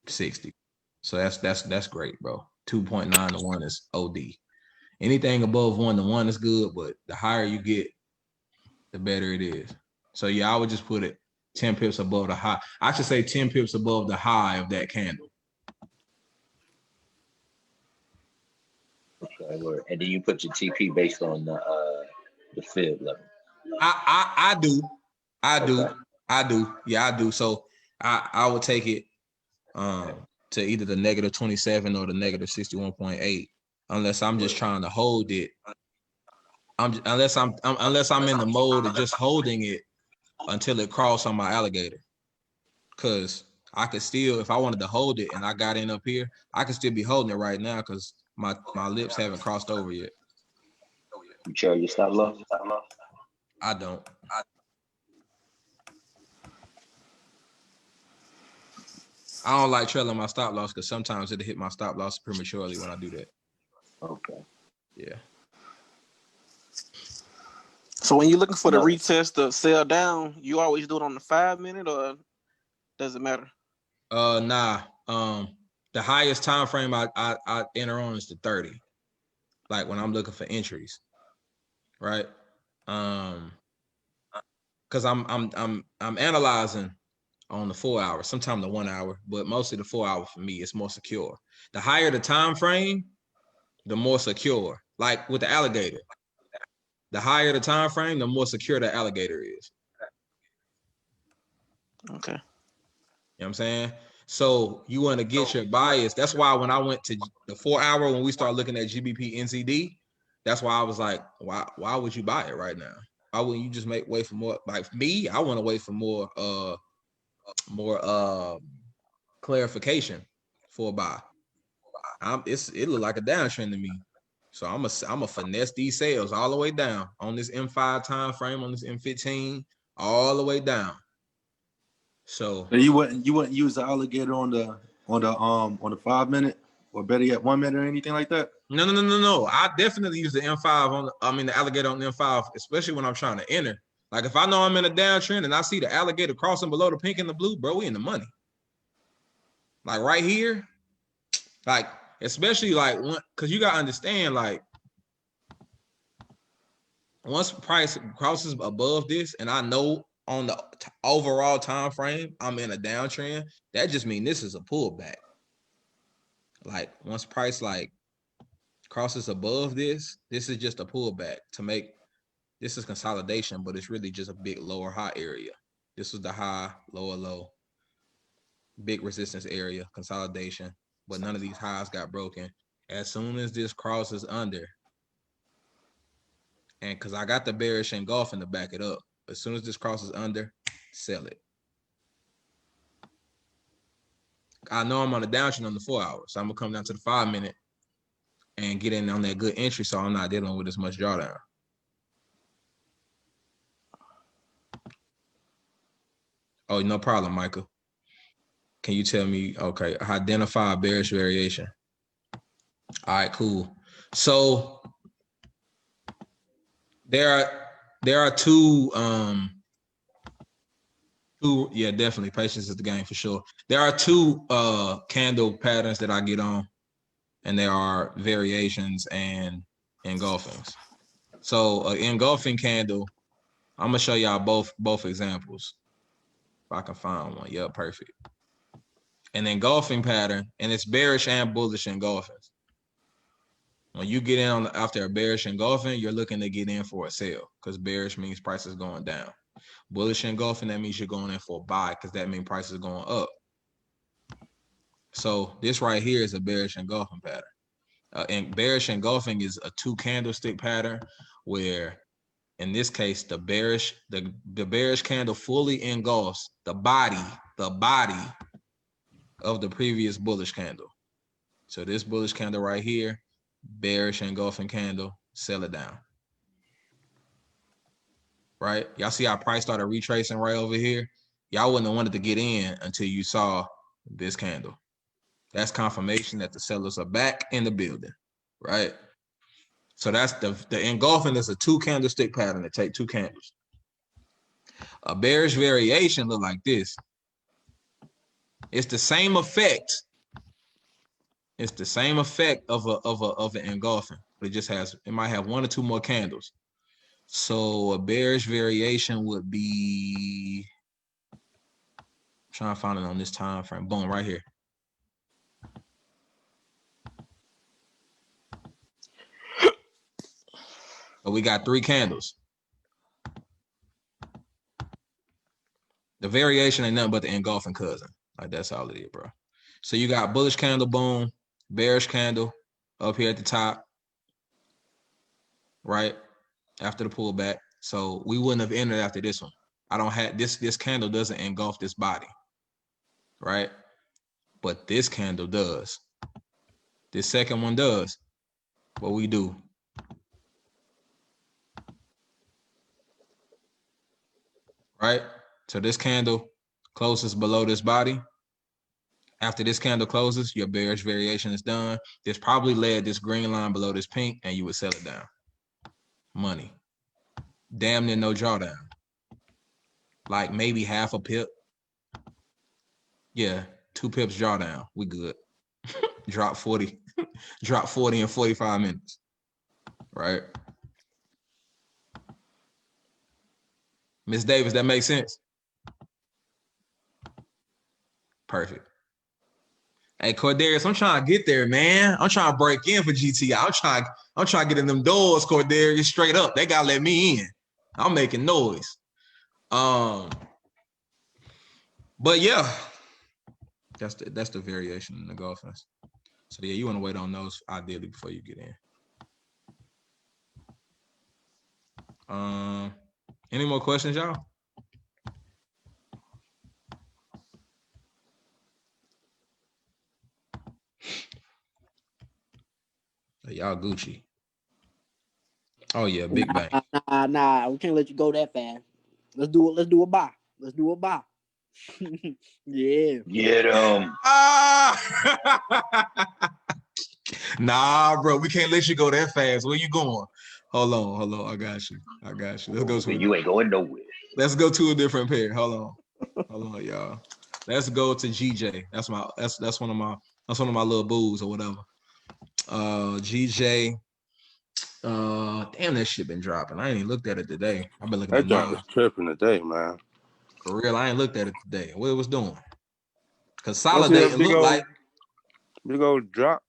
60. So that's great, bro. 2.9 to 1 is OD. Anything above 1 to 1 is good, but the higher you get, the better it is. So yeah, I would just put it 10 pips above the high. I should say 10 pips above the high of that candle. Okay, word. And then you put your TP based on the fib level. I do. Okay. Yeah, I do. So I would take it to either the negative 27 or the negative 61.8, unless I'm just trying to hold it. Unless I'm in the mode of just holding it until it crosses on my alligator. Cause I could still, if I wanted to hold it and I got in up here, I could still be holding it right now because my lips haven't crossed over yet. You trail your stop loss? I don't. I don't like trailing my stop loss because sometimes it'll hit my stop loss prematurely when I do that. Okay. Yeah. So when you're looking for the retest to sell down, you always do it on the 5 minute, or does it matter? Nah. The highest time frame I enter on is the 30. Like when I'm looking for entries, right? Because I'm analyzing on the 4 hours, sometimes the 1 hour, but mostly the 4 hour for me is more secure. The higher the time frame, the more secure. Like with the alligator, the higher the time frame, the more secure the alligator is. Okay. You know what I'm saying? So you want to get your bias. That's why when I went to the 4 hour, when we started looking at GBP NZD, that's why I was like, why would you buy it right now? Why wouldn't you just wait for more? Like me, I want to wait for more clarification for a buy. It look like a downtrend to me. So I'm a finesse these sales all the way down on this M5 time frame, on this M15, all the way down. So you wouldn't use the alligator on the 5 minute, or better yet 1 minute, or anything like that? No. I definitely use the M5 the alligator on the M5, especially when I'm trying to enter. Like if I know I'm in a downtrend and I see the alligator crossing below the pink and the blue, bro, we in the money. Like right here, like especially like because you gotta understand, like once price crosses above this, and I know on the overall time frame I'm in a downtrend, that just means this is a pullback. Like once price like crosses above this is just a pullback to make. This is consolidation, but it's really just a big lower high area. This is the high, lower low, big resistance area, consolidation, but none of these highs got broken. As soon as this crosses under, and because I got the bearish engulfing to back it up, as soon as this crosses under, sell it. I know I'm on a downtrend on the 4 hours, so I'm gonna come down to the 5 minute and get in on that good entry, so I'm not dealing with as much drawdown. Oh, no problem, Michael. Can you tell me, okay, identify a bearish variation? All right, cool. So there are two, yeah, definitely patience is the game for sure. There are two candle patterns that I get on, and there are variations and engulfings. So an engulfing candle, I'm gonna show y'all both examples. If I can find one, yeah, perfect. An engulfing pattern, and it's bearish and bullish engulfings. When you get in on after a bearish engulfing, you're looking to get in for a sell because bearish means price is going down. Bullish engulfing, that means you're going in for a buy because that means price is going up. So this right here is a bearish engulfing pattern. And bearish engulfing is a 2 candlestick pattern where, in this case, the bearish candle fully engulfs the body of the previous bullish candle. So this bullish candle right here, bearish engulfing candle, sell it down. Right? Y'all see how price started retracing right over here? Y'all wouldn't have wanted to get in until you saw this candle. That's confirmation that the sellers are back in the building, right? So that's the engulfing is a 2 candlestick pattern that take 2 candles. A bearish variation look like this. It's the same effect. It's the same effect of an engulfing, but it might have 1 or 2 more candles. So a bearish variation would be, I'm trying to find it on this time frame. Boom, right here. So we got 3 candles. The variation ain't nothing but the engulfing cousin. Like that's all it is, bro. So you got bullish candle, boom, bearish candle up here at the top, right? After the pullback. So we wouldn't have entered after this one. I don't have this candle doesn't engulf this body, right? But this candle does. This second one does. What we do. Right? So this candle closes below this body. After this candle closes, your bearish variation is done. This probably led this green line below this pink, and you would sell it down. Money. Damn near no drawdown. Like maybe half a pip. Yeah, 2 pips drawdown. We good. Drop 40. Drop 40 in 45 minutes. Right? Miss Davis, that makes sense? Perfect. Hey, Cordarius, I'm trying to get there, man. I'm trying to break in for GTI. I'm trying to get in them doors, Cordarius, straight up. They gotta let me in. I'm making noise. But yeah, that's the variation in the golfers. So yeah, you want to wait on those ideally before you get in. Any more questions, y'all? Y'all Gucci. Oh yeah, big bang. Nah, we can't let you go that fast. Let's do a buy. Let's do a buy. Yeah. Get him. Nah, bro, we can't let you go that fast. Where you going? Hold on. I got you. Let's go to you ain't going nowhere. Let's go to a different pair. Hold on, y'all. Let's go to GJ. That's one of my little boos or whatever. GJ. Damn, that shit been dropping. I ain't even looked at it today. I've been looking at that was tripping today, man. For real, I ain't looked at it today. What it was doing? Consolidate. It looked like big old drop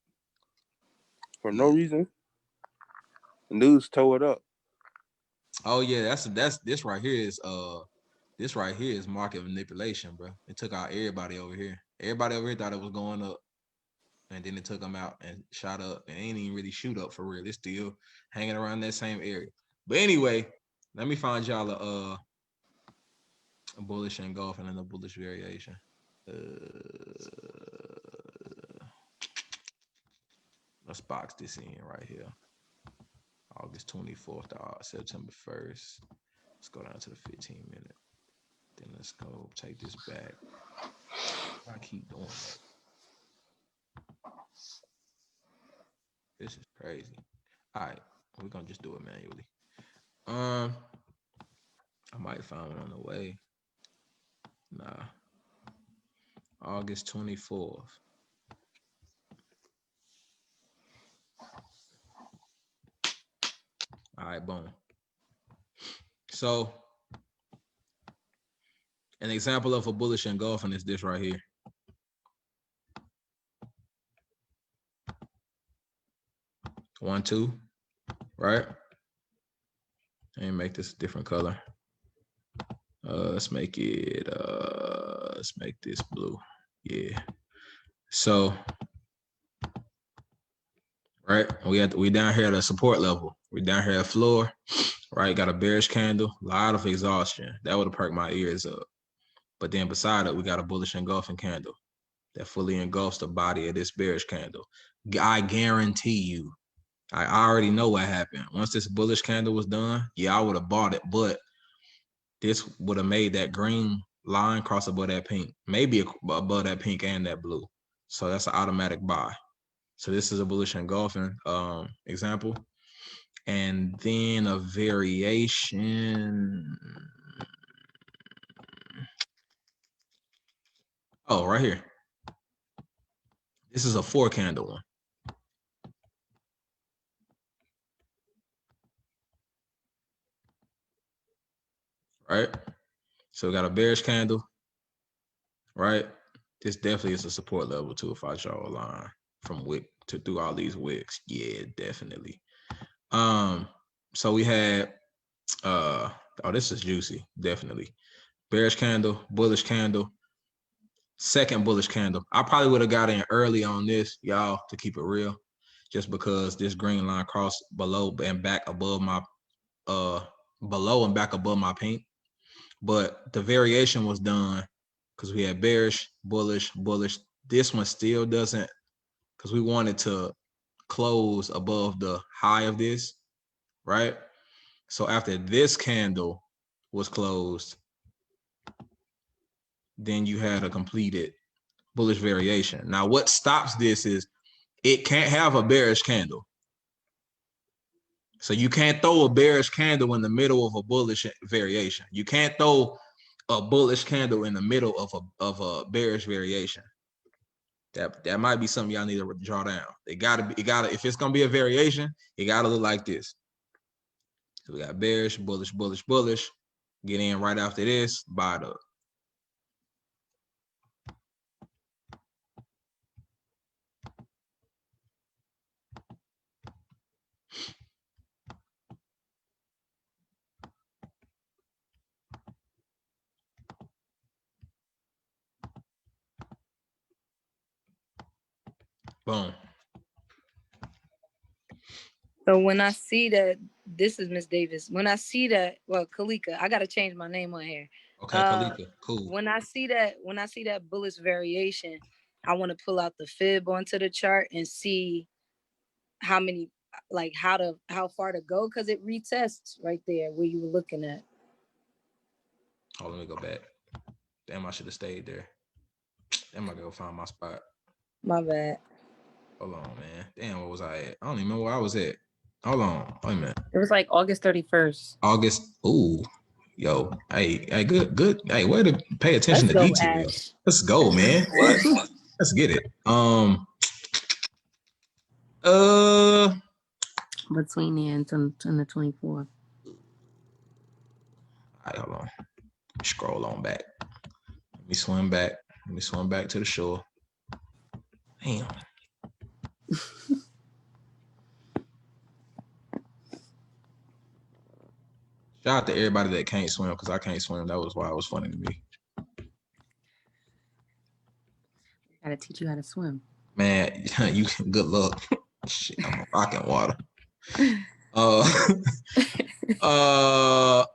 for no reason. The news tore it up. Oh yeah, this right here is market manipulation, bro. It took out everybody over here. Everybody over here thought it was going up, and then it took them out and shot up. And it ain't even really shoot up for real. It's still hanging around that same area. But anyway, let me find y'all a bullish engulfing and a bullish variation. Let's box this in right here. August 24th to September 1st. Let's go down to the 15 minute. Then let's go take this back. I keep doing that. This is crazy. All right, we're gonna just do it manually. I might find one on the way. Nah. August 24th. All right, boom. So an example of a bullish engulfing is this right here. 1, 2, right? And make this a different color. Let's make this blue. Yeah. So, right, we down here at a support level. We down here at floor, right? Got a bearish candle, a lot of exhaustion. That would have perked my ears up. But then beside it, we got a bullish engulfing candle that fully engulfs the body of this bearish candle. I guarantee you, I already know what happened. Once this bullish candle was done, yeah, I would have bought it, but this would have made that green line cross above that pink, maybe above that pink and that blue. So that's an automatic buy. So this is a bullish engulfing example. And then a variation. Oh, right here. This is a 4 candle one. Right? So we got a bearish candle, right? This definitely is a support level too if I draw a line from wick to through all these wicks. Yeah, definitely. So we had oh, this is juicy, definitely. Bearish candle, bullish candle, second bullish candle. I probably would have got in early on this, y'all, to keep it real, just because this green line crossed below and back above my below and back above my pink. But the variation was done because we had bearish, bullish, bullish. This one still doesn't, because we wanted to close above the high of this, right? So after this candle was closed, then you had a completed bullish variation. Now, what stops this is it can't have a bearish candle. So you can't throw a bearish candle in the middle of a bullish variation. You can't throw a bullish candle in the middle of a bearish variation. That might be something y'all need to draw down. It gotta if it's gonna be a variation, it gotta look like this. So we got bearish, bullish, bullish, bullish. Get in right after this, buy it up. Boom. So when I see that, this is Miss Davis. When I see that, well, Kalika, I gotta change my name on here. Okay, Kalika, cool. When I see that bullish variation, I want to pull out the fib onto the chart and see how many, like how far to go, because it retests right there where you were looking at. Oh, let me go back. Damn, I should have stayed there. Damn, I gotta go find my spot. My bad. Hold on, man. Damn, where was I at? I don't even know where I was at. Hold on. Wait a minute. It was like August 31st. August. Ooh. Yo. Hey, good. Hey, way to pay attention to detail. Ash. Let's go, man. Let's get it. Between the end and the 24th. All right, hold on. Scroll on back. Let me swim back. Let me swim back to the shore. Damn. Shout out to everybody that can't swim, because I can't swim. That was why it was funny to me. I gotta teach you how to swim. Man, you good luck. Shit, I'm a rocking water.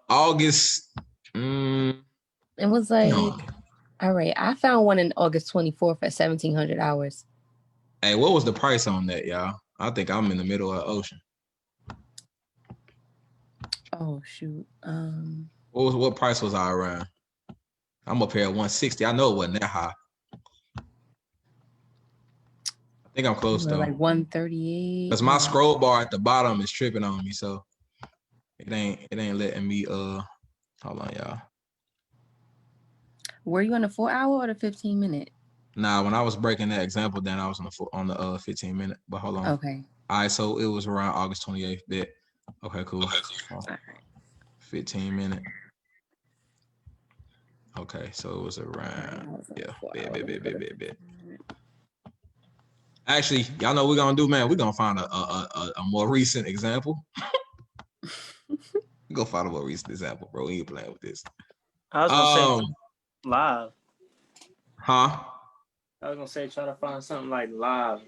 August. It was like, all right, I found one in August 24th at 1,700 hours. Hey, what was the price on that, y'all? I think I'm in the middle of the ocean. Oh shoot. What price was I around? I'm up here at 160. I know it wasn't that high. I think I'm close though. Like 138. Because my scroll bar at the bottom is tripping on me, so it ain't letting me hold on, y'all. Were you on the 4 hour or the 15 minute? Nah, when I was breaking that example down, I was on the 15 minute. But hold on. Okay. All right, so it was around August 28th. Bet. Okay, cool. All right. 15 minute. Okay, so it was around bet. Actually, y'all know what we're gonna do, man. We're gonna find a more recent example. We go find a more recent example, bro. We ain't playing with this. I was gonna say live. Huh? I was gonna say try to find something like live.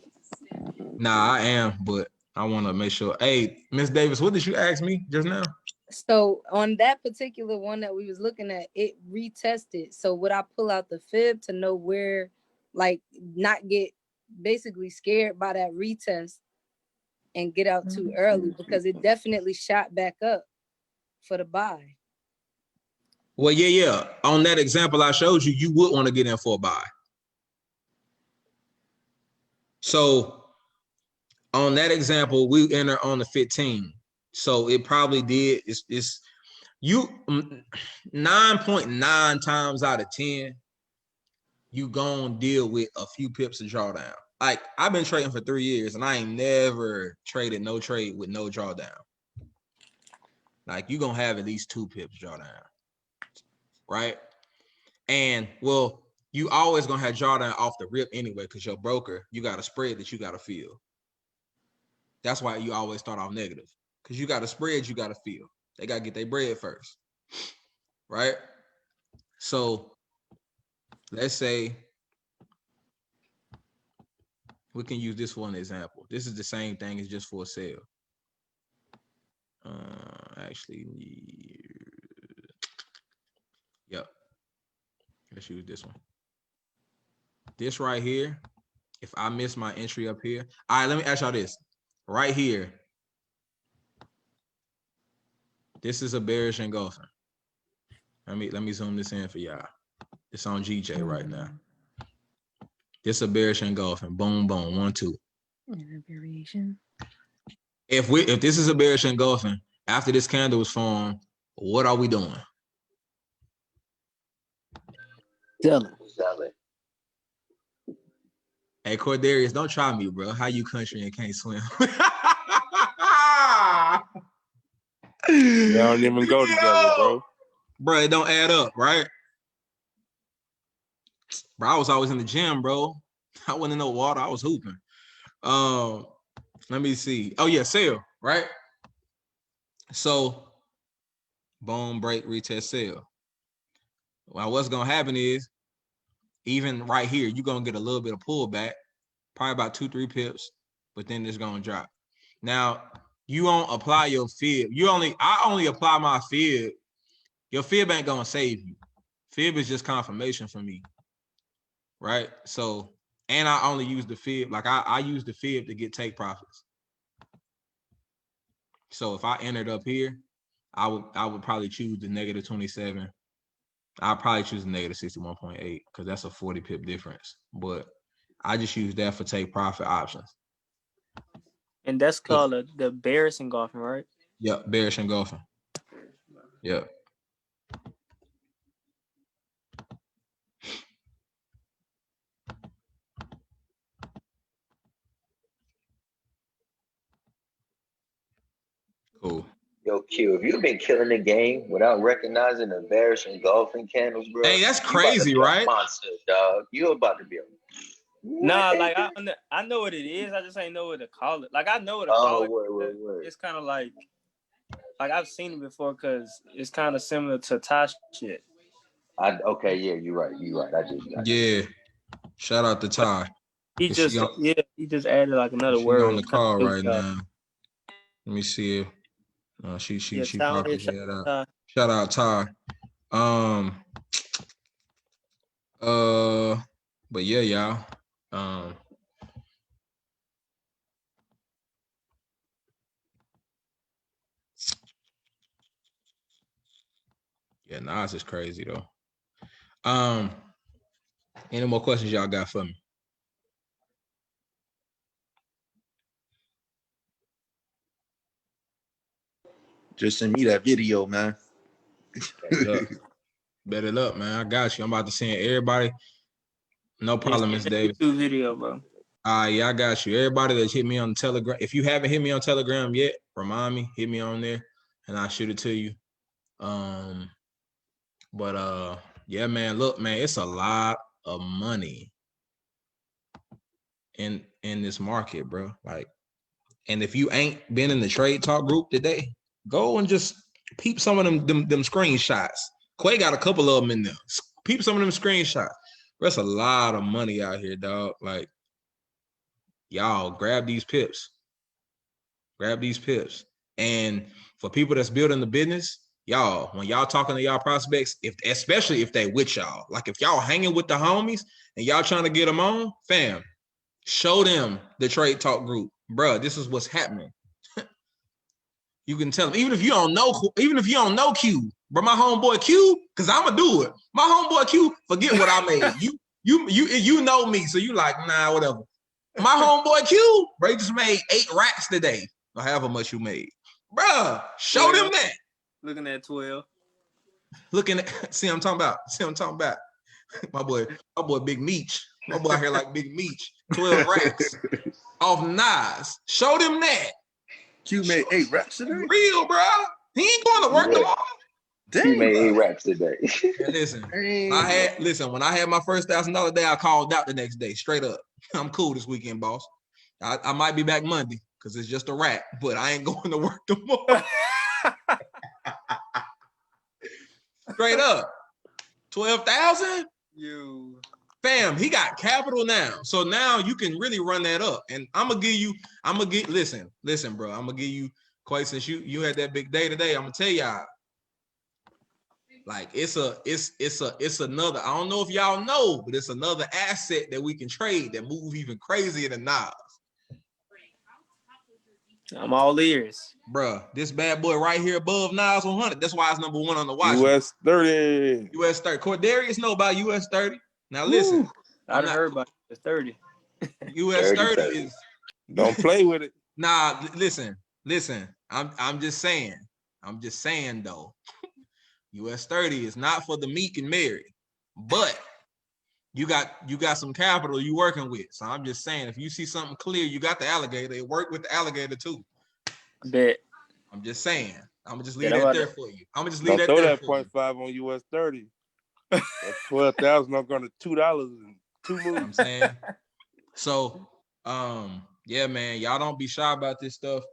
Nah, I am, but I want to make sure. Hey, Miss Davis, what did you ask me just now? So on that particular one that we was looking at, it retested. So would I pull out the fib to know where, like, not get basically scared by that retest and get out too early, because it definitely shot back up for the buy. Well, yeah. On that example I showed you, you would want to get in for a buy. So on that example, we enter on the 15. So it probably did. It's you 9.9 times out of 10, you gonna deal with a few pips of drawdown. Like, I've been trading for 3 years and I ain't never traded no trade with no drawdown. Like, you gonna have at least 2 pips drawdown, right? And well, you always gonna have drawdown off the rip anyway, because your broker, you got a spread that you gotta fill. That's why you always start off negative, because you got a spread you gotta fill. They gotta get their bread first, right? So let's say we can use this for an example. This is the same thing as just for a sale. Actually, yep. Let's use this one. This right here, if I miss my entry up here. All right, let me ask y'all this. Right here, this is a bearish engulfing. Let me zoom this in for y'all. It's on GJ right now. This is a bearish engulfing. Boom, boom, 1, 2. Variation. If this is a bearish engulfing, after this candle was formed, what are we doing? Selling. Hey, Cordarius, don't try me, bro. How you country and can't swim? They don't even go together, bro. Bro, it don't add up, right? Bro, I was always in the gym, bro. I wasn't in no water. I was hooping. Let me see. Oh, yeah, sell, right? So, boom, break, retest, sell. Well, what's going to happen is, even right here, you're going to get a little bit of pullback, probably about 2-3 pips, but then it's going to drop. Now, you won't apply your fib. I only apply my fib. Your fib ain't going to save you. Fib is just confirmation for me, right? So, and I only use the fib. Like, I use the fib to get take profits. So if I entered up here, I would probably choose the negative 27. I'll probably choose the negative 61.8 because that's a 40 pip difference. But I just use that for take profit options. And that's called the bearish engulfing, right? Yep, bearish engulfing. Yep. Cool. Yo, Q, if you've been killing the game without recognizing the bearish engulfing candles, bro. Hey, that's crazy, right? Monster, dog. You about to be a Nah, like I know what it is. I just ain't know what to call it. Like I know what to call it. Word. It's kind of like I've seen it before because it's kind of similar to Tosh shit. Okay, yeah, you're right. I just Yeah. Shout out to Ty. He just added like another she word on the call right now. Let me see if she popped his head up. Shout out Ty. But yeah, y'all. Yeah, Nas is crazy though. Any more questions y'all got for me? Just send me that video, man. Bet it up, man. I got you. I'm about to send everybody. No problem, Miss Davis. YouTube video, bro. Yeah, I got you. Everybody that's hit me on Telegram. If you haven't hit me on Telegram yet, remind me, hit me on there, and I'll shoot it to you. Yeah, man. Look, man, it's a lot of money in this market, bro. Like, and if you ain't been in the trade talk group today, go and just peep some of them screenshots. Quay got a couple of them in there. Peep some of them screenshots. That's a lot of money out here, dog. Like, y'all grab these pips. Grab these pips. And for people that's building the business, y'all, when y'all talking to y'all prospects, especially if they with y'all, like if y'all hanging with the homies and y'all trying to get them on, fam, show them the trade talk group. Bruh, this is what's happening. You can tell them, even if you don't know Q, bro, my homeboy Q, because I'ma do it. My homeboy Q, forget what I made. You know me, so you like, nah, whatever. My homeboy Q, bro, he just made 8 racks today, or however much you made. Bruh, show 12. them that. Looking at 12. Looking at, see what I'm talking about. My boy Big Meech. My boy out here like Big Meech. 12 racks off Nas. Show them that. Q made 8 racks today? Real, bro. He ain't going to work tomorrow. He made 8 raps today. Yeah, listen, when I had my first $1,000 day, I called out the next day, straight up. I'm cool this weekend, boss. I might be back Monday because it's just a rack, but I ain't going to work tomorrow. Straight up. 12,000? You. Fam, he got capital now. So now you can really run that up. And listen, bro. I'm gonna give you, Quay, since you had that big day today, I'm gonna tell y'all. Like it's another, I don't know if y'all know, but it's another asset that we can trade that move even crazier than Nas. I'm all ears. Bruh, this bad boy right here above Nas 100. That's why it's number 1 on the watch. US 30. US 30. Cordarius know about US 30. Now listen. I've heard about US 30. US 30 is. Don't play with it. Nah, listen. I'm just saying though. US 30 is not for the meek and merry, but you got some capital you working with. So I'm just saying, if you see something clear, you got the alligator. It worked with the alligator too. Bet. I'm just saying. I'm gonna just leave that there for you. I'm gonna just leave that throw there that for 0.5 on US 30. That 12,000, I'm going to $2 in 2 moves. I'm saying. So, yeah, man, y'all don't be shy about this stuff.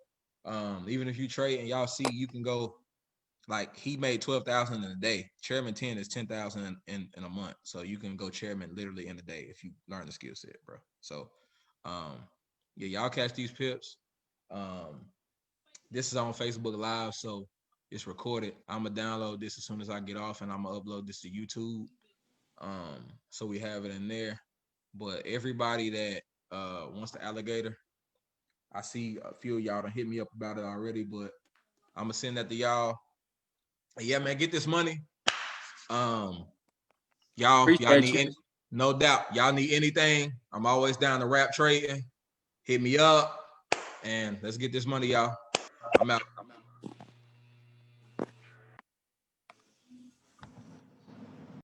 Even if you trade and y'all see, you can go. Like he made 12,000 in a day. Chairman 10 is 10,000 in a month. So you can go chairman literally in a day if you learn the skill set, bro. So, yeah, y'all catch these pips. This is on Facebook Live, so it's recorded. I'm gonna download this as soon as I get off, and I'm gonna upload this to YouTube. So we have it in there. But everybody that wants the alligator, I see a few of y'all done hit me up about it already, but I'm gonna send that to y'all. Yeah, man, get this money. Y'all need no doubt. Y'all need anything. I'm always down to rap trading. Hit me up and let's get this money, y'all. I'm out.